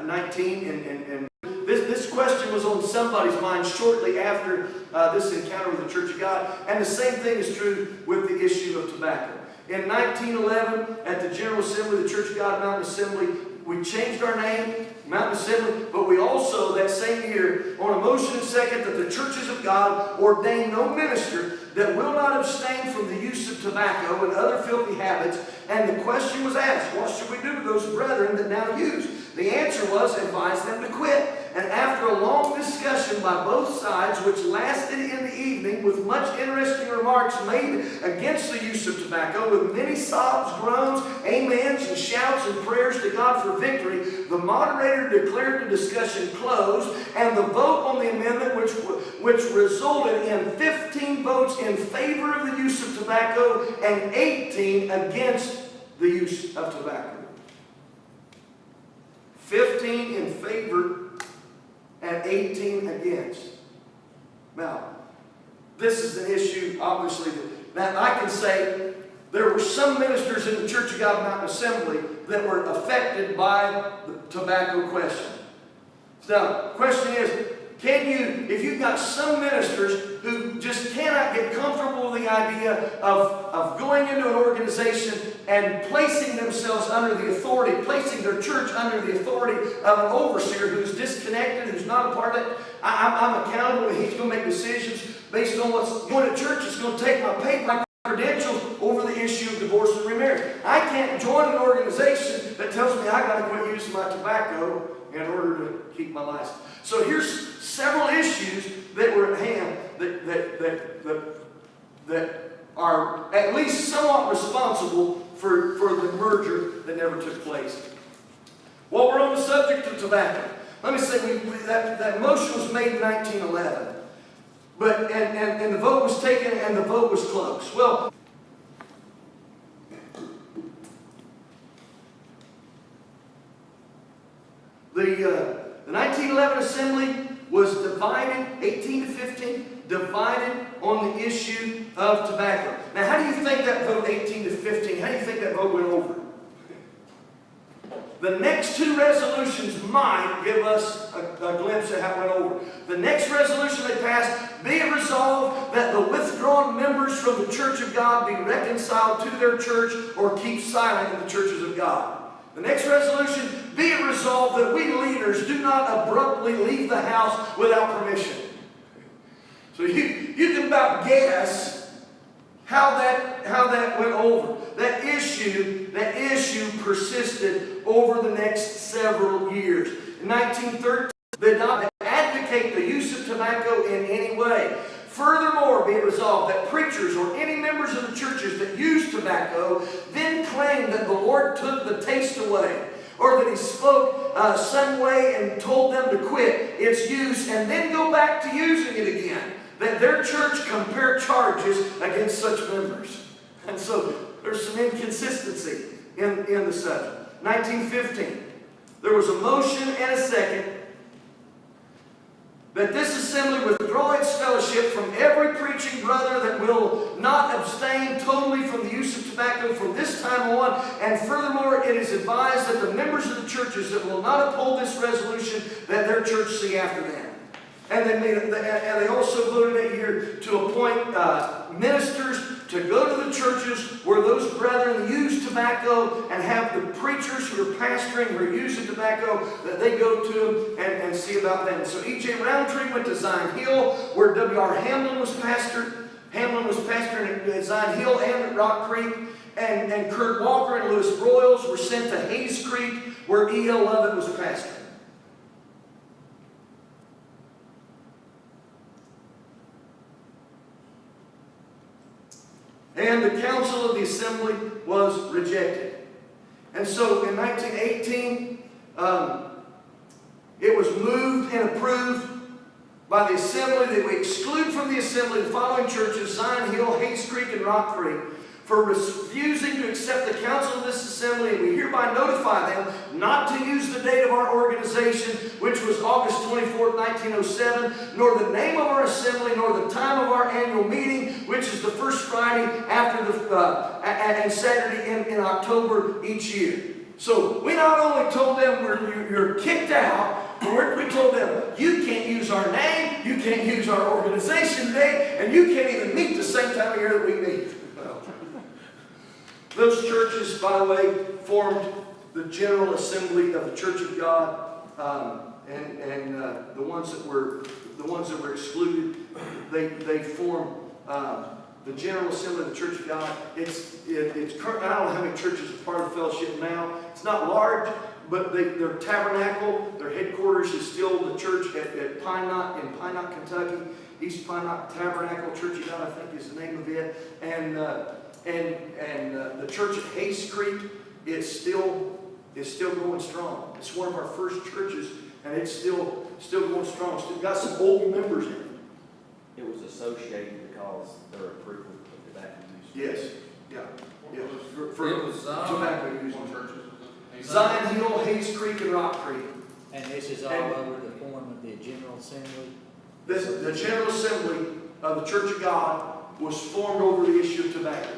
19 and this question was on somebody's mind shortly after this encounter with the Church of God, and the same thing is true with the issue of tobacco. In 1911, at the General Assembly, the Church of God Mountain Assembly, we changed our name, Mountain Assembly, but we also, that same year, on a motion and second, that the churches of God ordain no minister that will not abstain from the use of tobacco and other filthy habits. And the question was asked, what should we do to those brethren that now use? The answer was, advise them to quit. And after a long discussion by both sides, which lasted in the evening with much interesting remarks made against the use of tobacco, with many sobs, groans, amens, and shouts and prayers to God for victory, the moderator declared the discussion closed, and the vote on the amendment, which resulted in 15 votes in favor of the use of tobacco and 18 against the use of tobacco. 15 in favor and 18 against. Now, this is an issue, obviously, that I can say there were some ministers in the Church of God Mountain Assembly that were affected by the tobacco question. Now, the question is, if you've got some ministers who just cannot get comfortable with the idea of going into an organization and placing themselves under the authority, placing their church under the authority of an overseer who's disconnected, who's not a part of it, I'm accountable and he's going to make decisions based on what's going to church. It's going to take my paper, my credentials over the issue of divorce and remarriage. I can't join an organization that tells me I got to quit using my tobacco in order to keep my license. So here's several issues that were at hand that are at least somewhat responsible for the merger that never took place. While we're on the subject of tobacco, let me say that motion was made in 1911. But and the vote was taken and the vote was close. Well, the 1911 Assembly was divided, 18 to 15, divided on the issue of tobacco. Now, how do you think that vote, 18 to 15, how do you think that vote went over? The next two resolutions might give us a glimpse of how it went over. The next resolution they passed, be it resolved that the withdrawn members from the Church of God be reconciled to their church or keep silent in the churches of God. The next resolution, be it resolved that we leaders do not abruptly leave the house without permission. So you can about guess how that went over. That issue persisted over the next several years. In 1913, they did not advocate the use of tobacco in any way. Furthermore, be it resolved that preachers or any members of the churches that use tobacco then claim that the Lord took the taste away, or that He spoke some way and told them to quit its use and then go back to using it again, that their church compare charges against such members. And so there's some inconsistency in the subject. 1915, there was a motion and a second that this assembly withdraw its fellowship from every preaching brother that will not abstain totally from the use of tobacco from this time on, and furthermore it is advised that the members of the churches that will not uphold this resolution, that their church see after them. And they also voted that year to appoint ministers to go to the churches where those brethren use tobacco, and have the preachers who are pastoring who are using tobacco, that they go to them and see about them. So E.J. Roundtree went to Zion Hill, where W.R. Hamlin was pastor. Hamlin was pastoring at Zion Hill and at Rock Creek. And Kurt Walker and Lewis Broyles were sent to Hayes Creek, where E.L. Lovett was pastor. And the council of the assembly was rejected. And so in 1918, it was moved and approved by the assembly that we exclude from the assembly the following churches: Zion Hill, Hayes Creek, and Rock Creek, for refusing to accept the counsel of this assembly, and we hereby notify them not to use the date of our organization, which was August 24th, 1907, nor the name of our assembly, nor the time of our annual meeting, which is the first Friday after and Saturday in October each year. So we not only told them you're kicked out, but we told them you can't use our name, you can't use our organization date, and you can't even meet the same time of year that we meet. Those churches, by the way, formed the General Assembly of the Church of God, and the ones that were excluded, they formed the General Assembly of the Church of God. It's current. I don't know how many churches are part of the fellowship now. It's not large, but their tabernacle, their headquarters is still the church at Pine Knot in Pine Knot, Kentucky. East Pine Knot Tabernacle Church of God, I think, is the name of it. And the church at Hayes Creek is still going strong. It's one of our first churches, and it's still going strong. Still got some old members in it. It was associated because their approval of tobacco use. Yes, yeah. It was tobacco use. one churches. Zion Hill, Hayes Creek, and Rock Creek. And this is all over the form of the General Assembly? The General Assembly of the Church of God was formed over the issue of tobacco.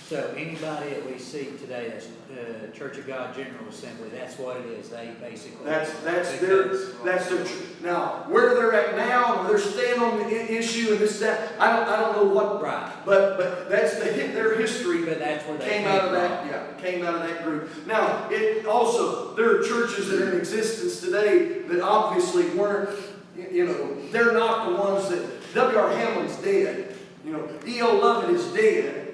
So anybody that we see today as Church of God General Assembly, that's what it is. They basically. That's their, now, where they're at now, where they're staying on the issue and this, that, I don't know what, Right. but that's their history. But that's where they Came out of that, came out of that group. Now, it also, there are churches that are in existence today that obviously weren't, they're not the ones that, W.R. Hamlin's dead, E.O. Lovett is dead.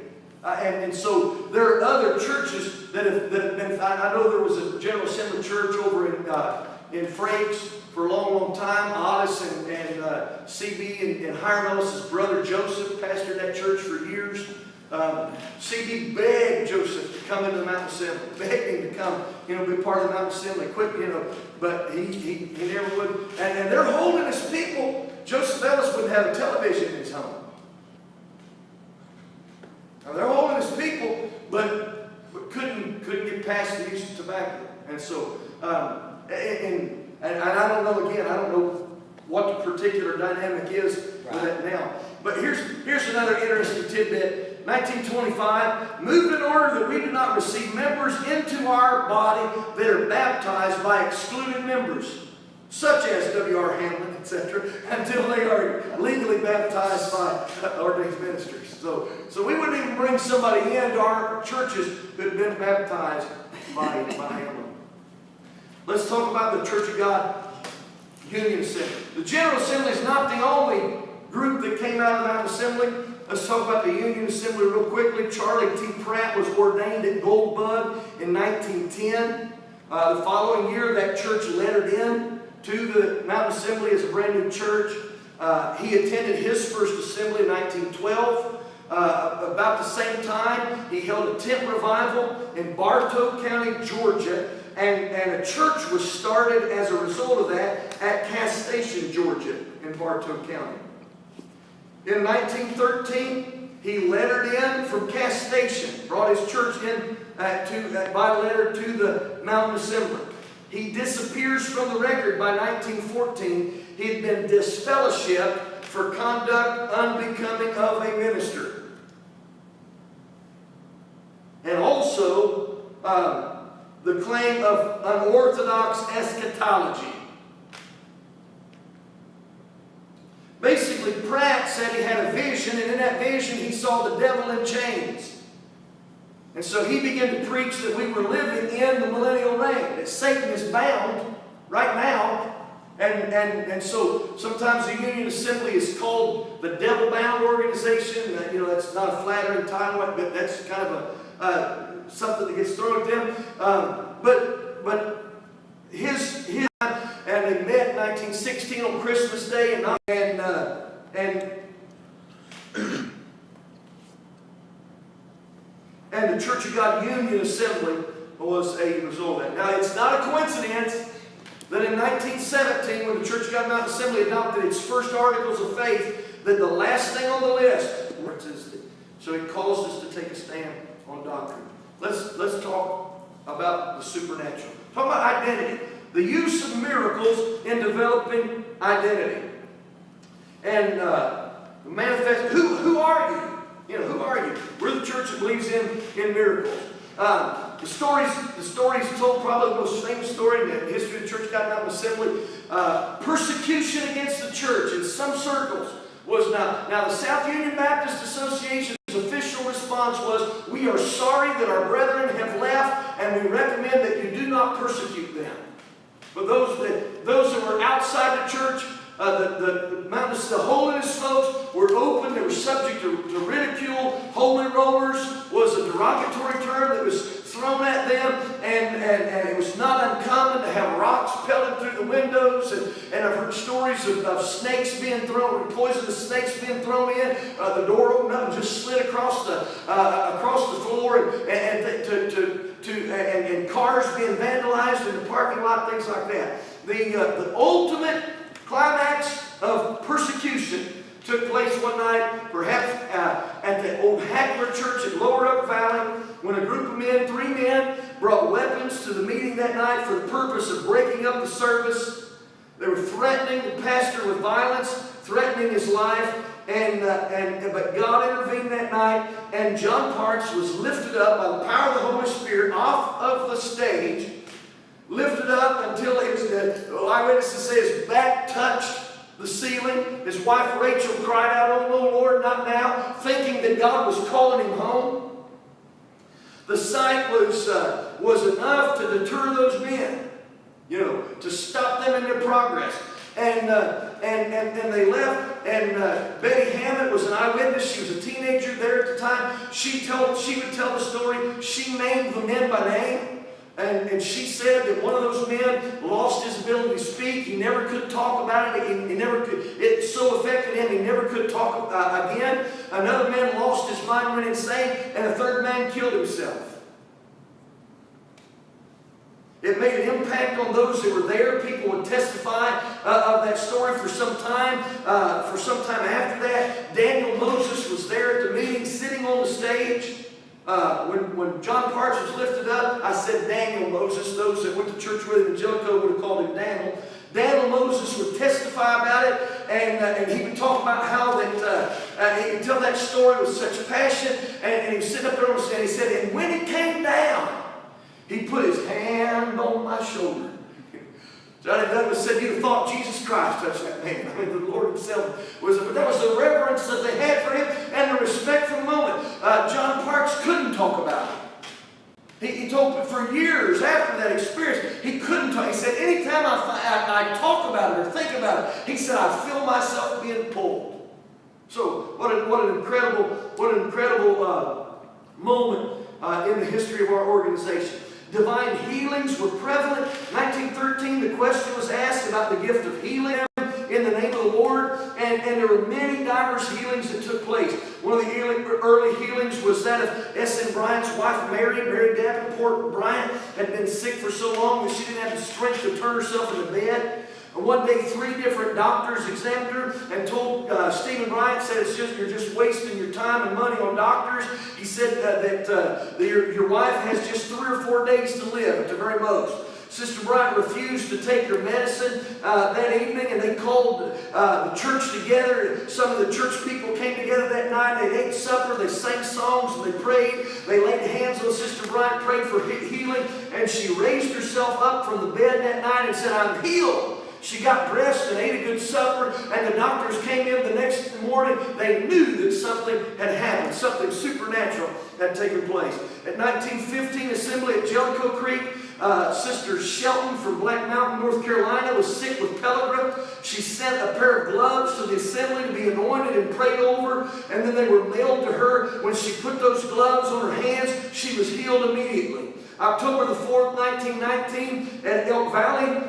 And so there are other churches that have been, I know there was a General Assembly church over in Frakes for a long, long time. Otis and CB and Hiram Ellis' brother Joseph pastored that church for years. CB begged Joseph to come into the Mountain Assembly, begged him to come, be part of the Mountain Assembly, but he never would. And they're holding his people. Joseph Ellis wouldn't have a television in his home. Now they're holding his people, but couldn't get past the use of tobacco. And so, and I don't know, again, I don't know what the particular dynamic is with that now. But here's another interesting tidbit. 1925, moved in order that we do not receive members into our body that are baptized by excluded members, such as W.R. Hamlin, etc., until they are legally baptized by ordained ministers. So we wouldn't even bring somebody into our churches who had been baptized by Hamlin. Let's talk about the Church of God Union Assembly. The General Assembly is not the only group that came out of the Mountain Assembly. Let's talk about the Union Assembly real quickly. Charlie T. Pratt was ordained at Goldbug in 1910. The following year, that church lettered in to the Mountain Assembly as a brand new church. He attended his first assembly in 1912. About the same time, he held a tent revival in Bartow County, Georgia, and a church was started as a result of that at Cass Station, Georgia, in Bartow County. In 1913, he lettered in from Cass Station, brought his church in by letter to the Mountain Assembly. He disappears from the record by 1914. He had been disfellowshipped for conduct unbecoming of a minister. And also the claim of unorthodox eschatology. Basically, Pratt said he had a vision, and in that vision he saw the devil in chains. And so he began to preach that we were living in the millennial reign, that Satan is bound right now. And so sometimes the Union Assembly is called the devil-bound organization. That's not a flattering title, but that's kind of something that gets thrown at them. But his and they met in 1916 on Christmas Day, and the Church of God Union Assembly was a result of that. Now, it's not a coincidence that in 1917, when the Church of God Mountain Assembly adopted its first articles of faith, that the last thing on the list was so it calls us to take a stand on doctrine. Let's talk about the supernatural. Talk about identity. The use of miracles in developing identity. And manifest. Who are you? Who are you? We're the church that believes in miracles. The stories told, probably the most famous story in the history of the Church of God Mountain Assembly. Persecution against the church in some circles was now the South Union Baptist Association's official response was, "We are sorry that our brethren have left, and we recommend that you do not persecute them." But those that were outside the church, the holiness folks were open. They were subject to ridicule. Holy rollers was a derogatory term that was thrown at them, and it was not uncommon to have rocks pelted through the windows. And I've heard stories of snakes being thrown, poisonous snakes being thrown in. The door opened up and just slid across the floor, and cars being vandalized in the parking lot, things like that. The ultimate climax of persecution took place one night, perhaps at the old Hackler Church in Lower Oak Valley, when a group of men, 3 men, brought weapons to the meeting that night for the purpose of breaking up the service. They were threatening the pastor with violence, threatening his life. but God intervened that night, and John Parks was lifted up by the power of the Holy Spirit off of the stage, lifted up until the eyewitnesses say his back touched the ceiling. His wife Rachel cried out, "Oh no, Lord, not now," thinking that God was calling him home. The sight was enough to deter those men, to stop them in their progress. And they left, and Betty Hammond was an eyewitness. She was a teenager there at the time. She would tell the story. She named the men by name. And she said that one of those men lost his ability to speak. He never could talk about it. He never could. It so affected him, he never could talk again. Another man lost his mind, went insane, and a third man killed himself. It made an impact on those that were there. People would testify of that story for some time. For some time after that, Daniel Moses was there at the meeting, sitting on the stage. When John Parks was lifted up, I said Daniel Moses. Those that went to church with him in Jellicoe would have called him Daniel. Daniel Moses would testify about it, and he would talk about how that he could tell that story with such passion. And he was sitting up there on the stage. He said, "And when it came down, he put his hand on my shoulder." Johnny Douglas said, "You'd have thought Jesus Christ touched that man." I mean, the Lord himself was, but that was the reverence that they had for him and the respect for the moment. John Parks couldn't talk about it. He told me for years after that experience, he couldn't talk. He said, "Anytime I talk about it or think about it," he said, "I feel myself being pulled." So what an incredible moment in the history of our organization. Divine healings were prevalent. 1913, the question was asked about the gift of healing in the name of the Lord, and there were many diverse healings that took place. One of the early healings was that of S.N. Bryant's wife, Mary Davenport Bryant, had been sick for so long that she didn't have the strength to turn herself in the bed. And one day, 3 different doctors examined her and told Stephen Bryant, said, "You're just wasting your time and money on doctors." He said that your wife has just 3 or 4 days to live at the very most. Sister Bryant refused to take her medicine that evening, and they called the church together. Some of the church people came together that night. They ate supper, they sang songs, and they prayed. They laid hands on Sister Bryant, prayed for healing, and she raised herself up from the bed that night and said, "I'm healed." She got dressed and ate a good supper, and the doctors came in the next morning. They knew that something had happened, something supernatural had taken place. At 1915 assembly at Jellicoe Creek, Sister Shelton from Black Mountain, North Carolina, was sick with pellagra. She sent a pair of gloves to the assembly to be anointed and prayed over, and then they were mailed to her. When she put those gloves on her hands, she was healed immediately. October the 4th, 1919, at Elk Valley,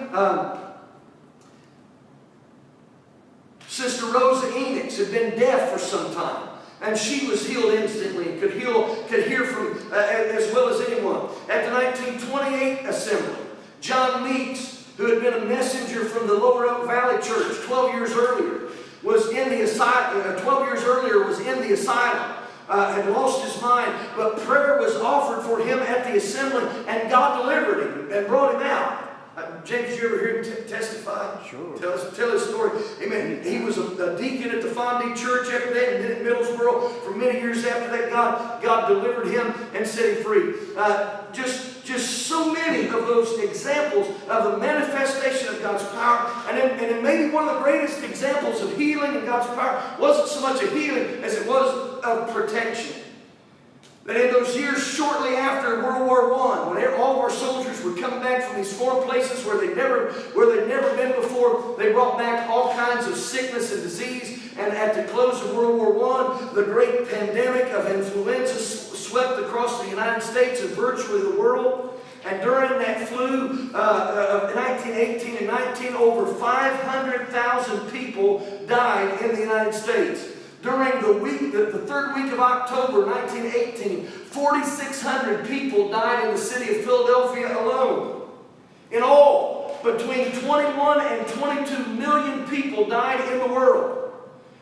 Sister Rosa Enix had been deaf for some time, and she was healed instantly and could hear from as well as anyone. At the 1928 assembly, John Meeks, who had been a messenger from the Lower Elk Valley Church 12 years earlier, was in the asylum. Had lost his mind, but prayer was offered for him at the assembly, and God delivered him and brought him out. James, did you ever hear him testify? Sure. Tell his story. Amen. He was a deacon at the Fondie Church every day, and then at Middlesboro for many years after that. God delivered him and set him free. Just so many of those examples of the manifestation of God's power, and maybe one of the greatest examples of healing in God's power wasn't so much a healing as it was of protection. That in those years shortly after World War I, when all of our soldiers were coming back from these foreign places where they'd never been before, they brought back all kinds of sickness and disease. And at the close of World War I, the great pandemic of influenza swept across the United States and virtually the world. And during that flu of 1918 and 19, over 500,000 people died in the United States. During the 3rd week of October 1918, 4,600 people died in the city of Philadelphia alone. In all, between 21 and 22 million people died in the world.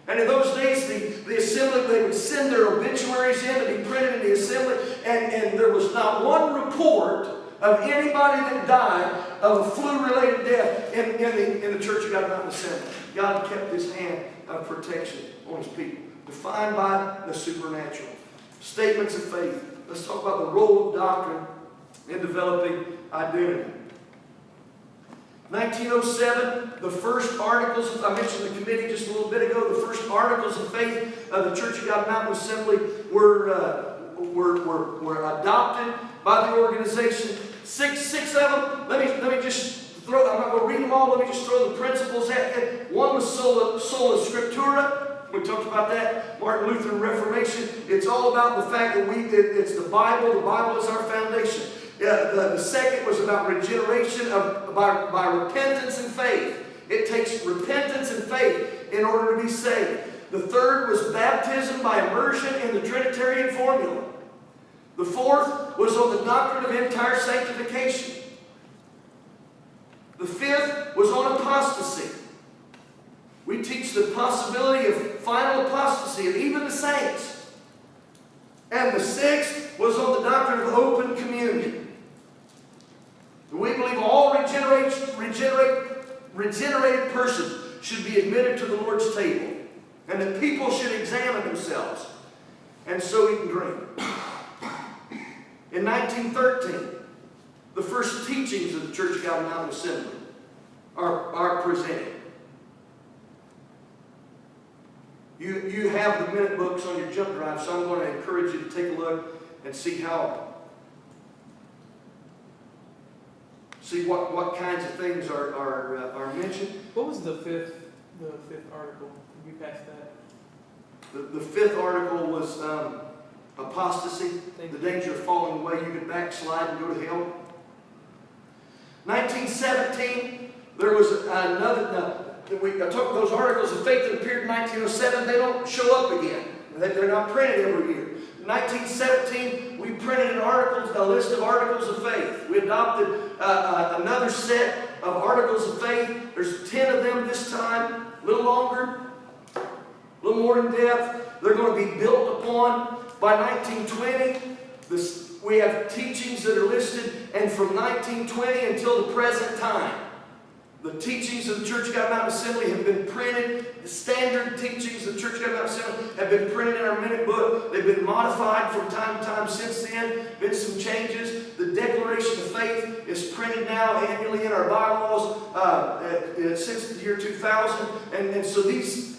And in those days, the assembly, they would send their obituaries in to be printed in the assembly, and there was not one report of anybody that died of a flu-related death in the Church of God Mountain Assembly. God kept His hand of protection on His people, defined by the supernatural. Statements of faith. Let's talk about the role of doctrine in developing identity. 1907, the first articles, I mentioned the committee just a little bit ago, the first articles of faith of the Church of God Mountain Assembly were adopted by the organization. Six of them, let me just throw, I'm not going to read them all, let me just throw the principles at you. One was sola scriptura. We talked about that, Martin Luther Reformation. It's all about the fact that it's the Bible. The Bible is our foundation. The second was about regeneration by repentance and faith. It takes repentance and faith in order to be saved. The third was baptism by immersion in the Trinitarian formula. The fourth was on the doctrine of entire sanctification. The fifth was on apostasy. We teach the possibility of final apostasy of even the saints. And the sixth was on the doctrine of open communion. We believe all regenerated persons should be admitted to the Lord's table, and that people should examine themselves and so eat and drink. In 1913, the first teachings of the Church of God Mountain Assembly are presented. You have the minute books on your jump drive, so I'm going to encourage you to take a look and see what kinds of things are mentioned. What was the fifth article? Have you passed that? The fifth article was apostasy, the danger of falling away. You could backslide and go to hell. 1917, there was another. I took those articles of faith that appeared in 1907. They don't show up again. They're not printed every year. In 1917, we printed a list of articles of faith. We adopted another set of articles of faith. There's 10 of them this time, a little longer, a little more in depth. They're going to be built upon. By 1920, we have teachings that are listed, and from 1920 until the present time, the teachings of the Church of God Mountain Assembly have been printed. The standard teachings of the Church of God Mountain Assembly have been printed in our minute book. They've been modified from time to time since then. Been some changes. The Declaration of Faith is printed now annually in our bylaws since the year 2000. And so these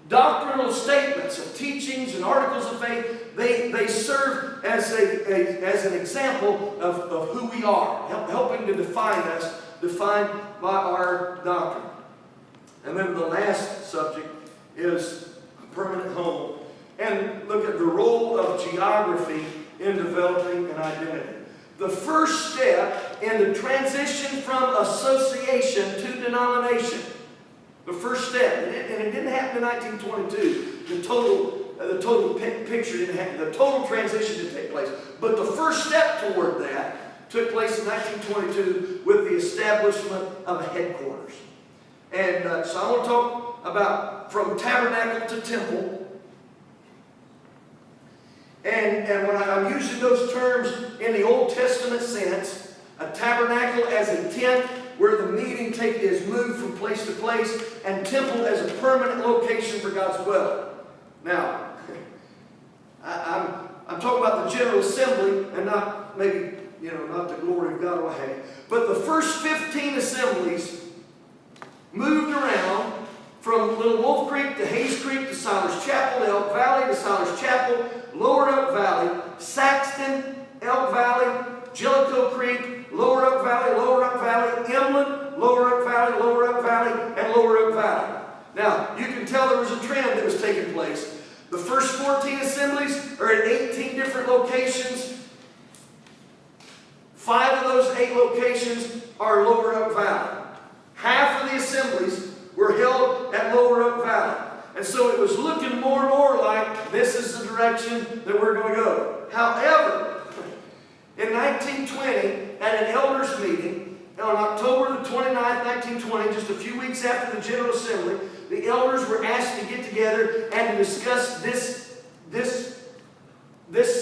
doctrinal statements of teachings and articles of faith, they serve as an example of who we are, helping to define us, defined by our doctrine. And then the last subject is a permanent home. And look at the role of geography in developing an identity. The first step in the transition from association to denomination. The first step, and it didn't happen in 1922. The total picture didn't happen. The total transition didn't take place. But the first step toward that took place in 1922 with the establishment of a headquarters. And so I want to talk about from tabernacle to temple. And when I'm using those terms in the Old Testament sense, a tabernacle as a tent where the meeting is moved from place to place, and temple as a permanent location for God's dwelling. Now, I'm talking about the General Assembly and not maybe, not the glory of God or what have you. But the first 15 assemblies moved around from Little Wolf Creek to Hayes Creek to Siler's Chapel, to Elk Valley to Siler's Chapel, Lower Elk Valley, Saxton, Elk Valley, Jellicoe Creek, Lower Elk Valley, Emlyn, Lower Elk Valley, and Lower Elk Valley. Now, you can tell there was a trend that was taking place. The first 14 assemblies are at 18 different locations. 5 of those 8 locations are Lower Elk Valley. Half of the assemblies were held at Lower Elk Valley. And so it was looking more and more like this is the direction that we're going to go. However, in 1920, at an elders meeting, on October the 29th, 1920, just a few weeks after the General Assembly, the elders were asked to get together and to discuss this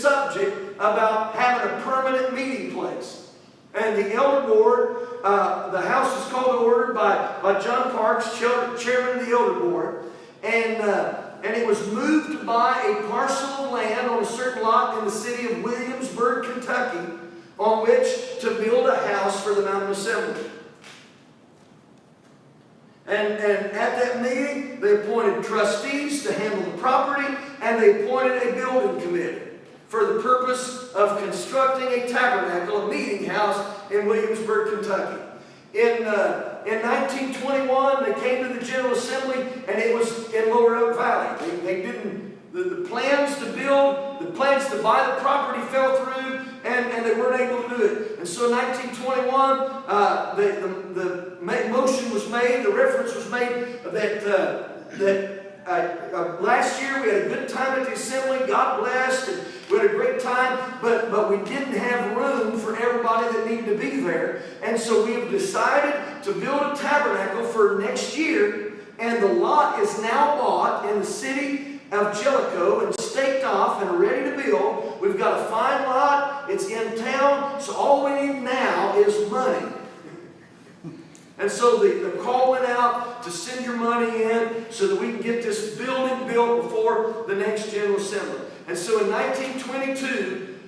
subject about having a permanent meeting place. And the elder board, the house was called to order by John Parks, chairman of the elder board. And it was moved to buy a parcel of land on a certain lot in the city of Williamsburg, Kentucky, on which to build a house for the Mountain Assembly. And at that meeting, they appointed trustees to handle the property, and they appointed a building committee for the purpose of constructing a tabernacle, a meeting house in Williamsburg, Kentucky. In 1921, they came to the General Assembly, and it was in Lower Elk Valley. They didn't, the plans to build, the plans to buy the property fell through, and they weren't able to do it. And so in 1921, the motion was made, the reference was made that last year we had a good time at the assembly, God blessed, and we had a great time, but we didn't have room for everybody that needed to be there. And so we have decided to build a tabernacle for next year, and the lot is now bought in the city of Jellicoe and staked off and ready to build. We've got a fine lot, it's in town, so all we need now is money. And so the call went out to send your money in so that we can get this building built before the next General Assembly. And so in 1922,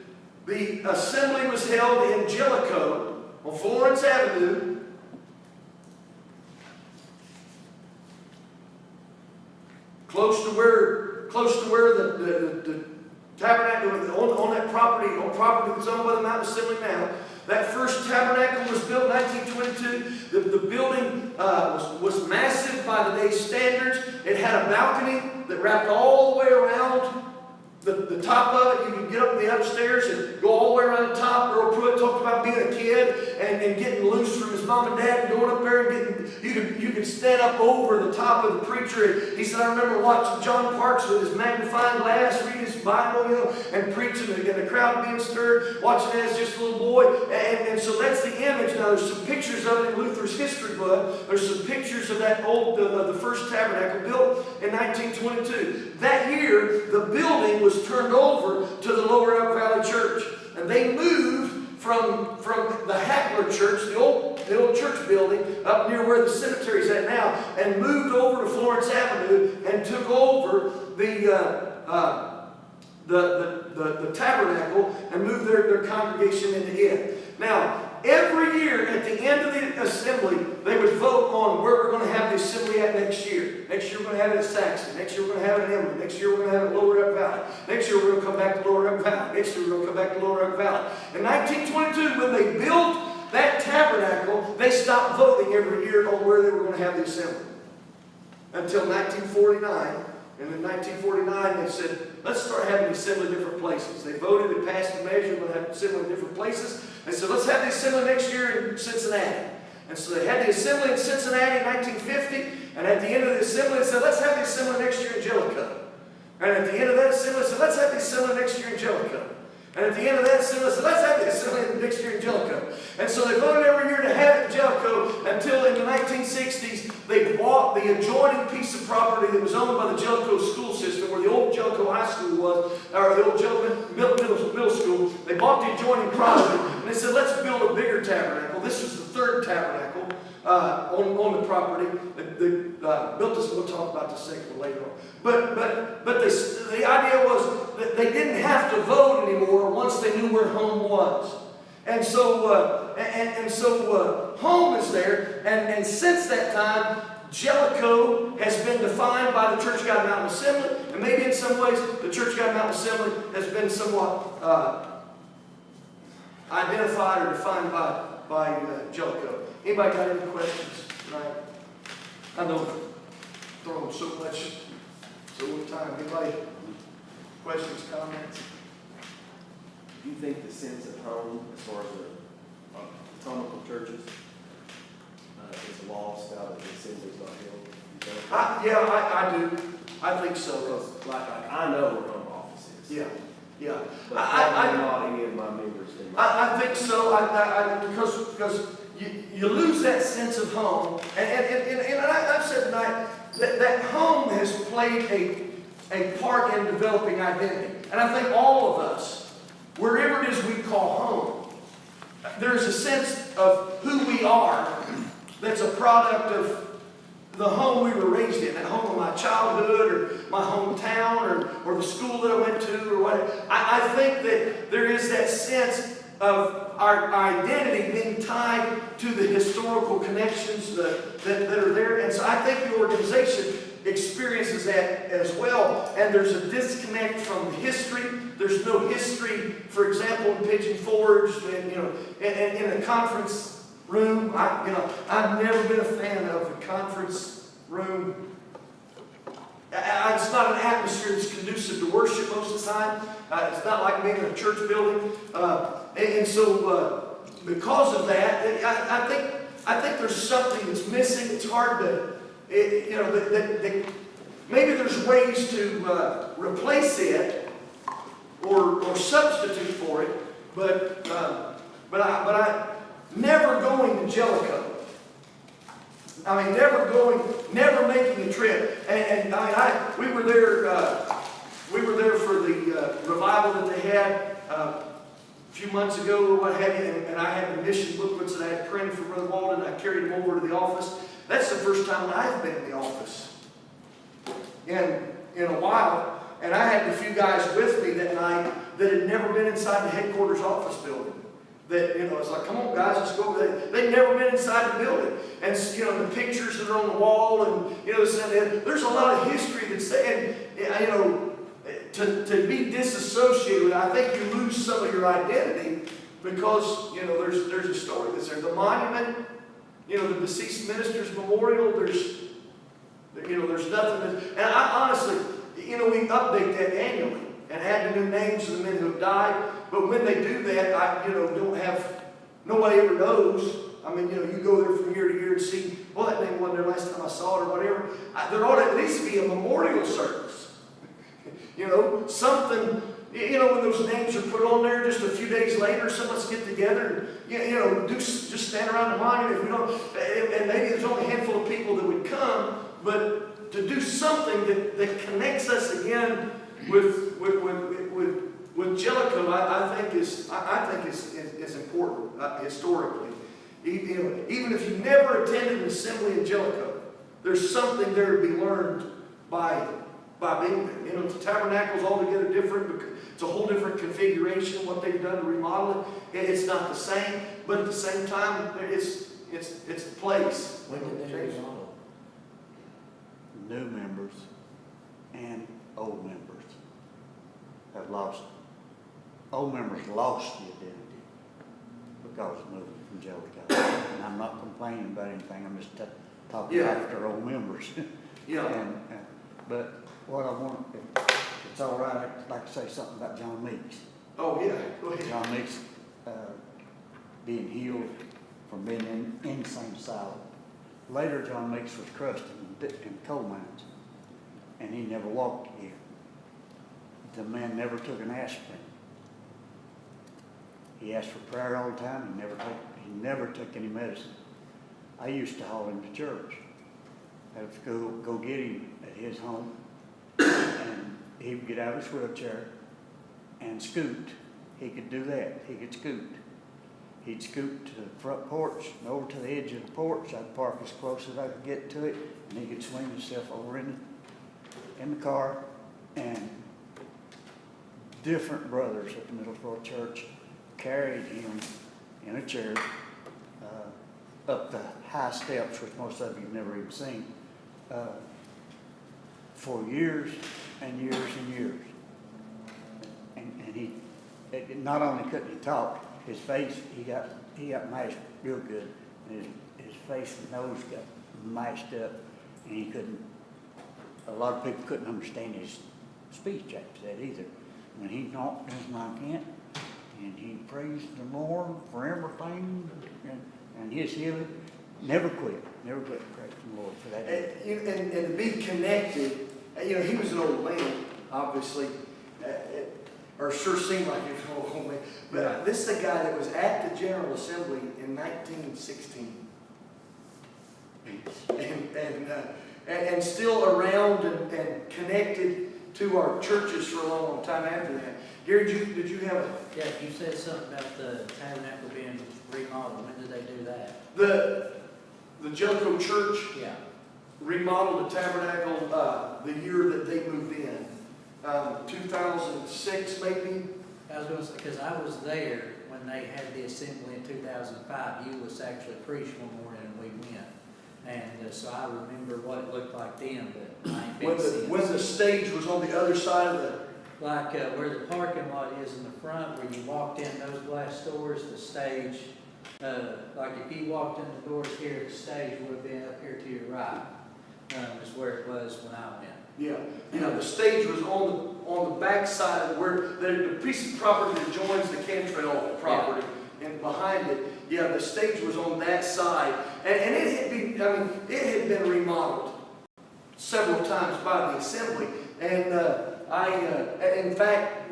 the assembly was held in Jellicoe on Florence Avenue. Close to where the tabernacle on that property, on property that's owned by the Mountain Assembly now. That first tabernacle was built in 1922. The building was massive by the day's standards. It had a balcony that wrapped all the way around the top of it. You could get up in the upstairs and go all the way around the top. Earl Pruitt talked about being a kid and getting loose from his mom and dad and going up there and you could stand up over the top of the preacher. He said, I remember watching John Parks with his magnifying glass, reading his Bible, and preaching, and the crowd being stirred, watching it as just a little boy. And so that's the image. Now there's some pictures of it in Luther's history book. There's some pictures of that old, the first tabernacle built in 1922. That year, the building was turned over to the Lower Elk Valley Church. And they moved from the Hackler Church, the old church building, up near where the cemetery is at now, and moved over to Florence Avenue and took over the tabernacle and moved their congregation into it. Now, every year at the end of the assembly, they would vote on where we're going to have the assembly at next year. Next year we're going to have it at Saxton. Next year we're going to have it in Emily. Next year we're going to have it at Lower Elk Valley. Next year we're going to come back to Lower Elk Valley. Next year we're going to come back to Lower Elk Valley. In 1922, when they built that tabernacle, they stopped voting every year on where they were going to have the assembly. Until 1949. And in 1949, they said, let's start having the assembly in different places. They voted and passed a measure, we're going to have the assembly in different places. They said, let's have the assembly next year in Cincinnati. And so they had the assembly in Cincinnati in 1950, and at the end of the assembly, they said, let's have the assembly next year in Jellicoe. And at the end of that assembly, they said, let's have the assembly next year in Jellicoe. And at the end of that assembly, they said, let's have the assembly next year in Jellicoe. And so they voted every year to have it in Jellicoe until in the 1960s, they bought the adjoining piece of property that was owned by the Jellicoe school system, where the old Jellicoe High School was, or the old Jellicoe middle school. They bought the adjoining property, and they said, let's build a bigger tabernacle. This was the third tabernacle on the property. They built this, we'll talk about this second later on. But the idea was that they didn't have to vote anymore once they knew where home was. And so home is there, and since that time, Jellicoe has been defined by the Church of God Mountain Assembly, and maybe in some ways the Church of God Mountain Assembly has been somewhat identified or defined by Jellicoe. Anybody got any questions tonight? I know I'm throwing so much time. Anybody? Questions, comments? Do you think the sense of home, as far as the Atomical churches, is lost out of the assembly's not held? I do. I think so. Because, like I know where home office is. Yeah. But probably not any of my members do. I think so. Because you lose that sense of home, and I've said tonight that home has played a part in developing identity, and I think all of us, wherever it is we call home, there's a sense of who we are that's a product of the home we were raised in, that home of my childhood or my hometown or the school that I went to or whatever. I think that there is that sense of our identity being tied to the historical connections that are there. And so I think the organization experiences that as well. And there's a disconnect from history. There's no history, for example, in Pigeon Forge and in a conference room. I've never been a fan of the conference room. It's not an atmosphere that's conducive to worship most of the time. It's not like being in a church building. And so because of that, I think there's something that's missing. It's hard to, that maybe there's ways to replace it or substitute for it. But I never going to Jellicoe. I mean, never making a trip. And we were there for the revival that they had a few months ago or what have you, and I had the mission booklets that I had printed for Brother Walden. I carried them over to the office. That's the first time I've been in the office in a while. And I had a few guys with me that night that had never been inside the headquarters office building. That, it's like, come on guys, let's go over there. They'd never been inside the building. And, the pictures that are on the wall and, there's a lot of history that's there. And, to be disassociated with it, I think you lose some of your identity because, there's a story that's there. The monument, the deceased minister's memorial, there's nothing that, and I honestly, we update that annually and add the new names of the men who have died. But when they do that, don't have, nobody ever knows. I mean, you go there from year to year and see, well, that name wasn't there last time I saw it or whatever. There ought to at least be a memorial service. Something, when those names are put on there, just a few days later, some of us get together and, just stand around the monument. If we don't, and maybe there's only a handful of people that would come, but to do something that connects us again with Jellicoe, I think is important historically. Even if you never attended an assembly in Jellicoe, there's something there to be learned by being there. The tabernacle's altogether different. It's a whole different configuration. What they've done to remodel it, it's not the same. But at the same time, it's the place. When did they remodel? New members and old members have lost. Old members lost the identity because of moving from Jellicoe. And I'm not complaining about anything. I'm just talking after old members. Yeah. But what I want, it's all right. I'd like to say something about John Meeks. Oh yeah. Go ahead. John Meeks being healed from being in insane asylum. Later, John Meeks was crushed in coal mines, and he never walked again. The man never took an aspirin. He asked for prayer all the time. He never took any medicine. I used to haul him to church. I would go get him at his home, and he would get out of his wheelchair and scoot. He could do that. He could scoot. He'd scoot to the front porch and over to the edge of the porch. I'd park as close as I could get to it, and he could swing himself over in the car. And different brothers at the Middlesboro Church carried him in a chair up the high steps, which most of you have never even seen, for years and years and years. And he not only couldn't he talk, his face, he got mashed real good, and his face and nose got mashed up, and he couldn't, a lot of people couldn't understand his speech after that either. When he talked just like that, and he praised the Lord for everything, and his healing, never quit praising the Lord for that. And to be connected, he was an old man, obviously, or sure seemed like he was an old man. But this is a guy that was at the General Assembly in 1916. And still around and connected to our churches for a long, long time after that. Gary, did you have a? Yeah, you said something about the tabernacle being remodeled. When did they do that? The Jellicoe Church Yeah. remodeled the tabernacle, the year that they moved in. 2006 maybe? I was gonna say, because I was there when they had the assembly in 2005. You was actually preached one morning and we went. And so I remember what it looked like then, but I ain't been since. When the stage was on the other side of the, Like where the parking lot is in the front, where you walked in those glass doors, the stage, like if you walked in the doors here, the stage would have been up here to your right, is where it was when I went. yeah, the stage was on the back side where the piece of property that joins the Cantrell property and behind it, yeah, the stage was on that side. And it had been remodeled several times by the assembly. And in fact,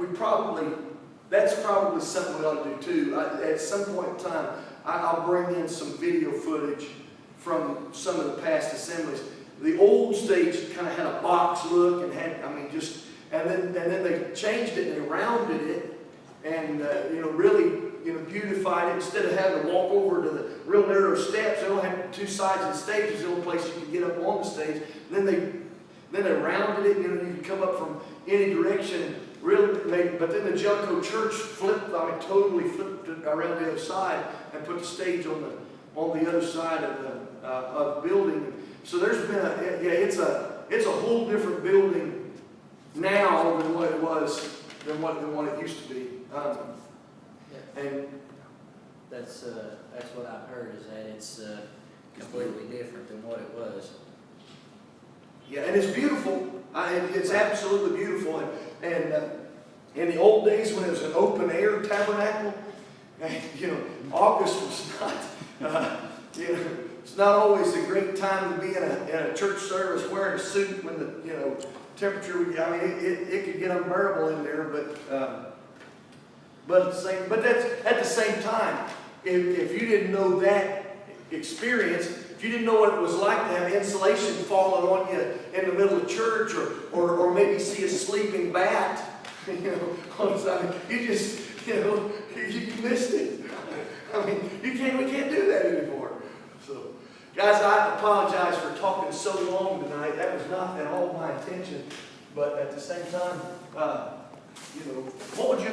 that's probably something we ought to do too. At some point in time, I'll bring in some video footage from some of the past assemblies. The old stage kind of had a box look and had, and then they changed it and they rounded it and, really, beautified it. Instead of having to walk over to the real narrow steps, they only had two sides of the stage. It's the only place you could get up on the stage. And then they rounded it, you could come up from any direction, but then the Jellicoe Church totally flipped it around the other side and put the stage on the other side of the building. So there's been it's a whole different building now than what it was, than what it used to be. And That's what I've heard, is that it's completely different than what it was. yeah, and it's beautiful. It's absolutely beautiful. And in the old days when it was an open air tabernacle, August was not, it's not always a great time to be in a church service wearing a suit when the, temperature, it could get unbearable in there, but that's at the same time, if you didn't know that experience, if you didn't know what it was like to have insulation falling on you in the middle of church, or maybe see a sleeping bat, on the side, you just, you missed it. We can't do that anymore. So, guys, I apologize for talking so long tonight. That was not at all my intention, but at the same time, what would you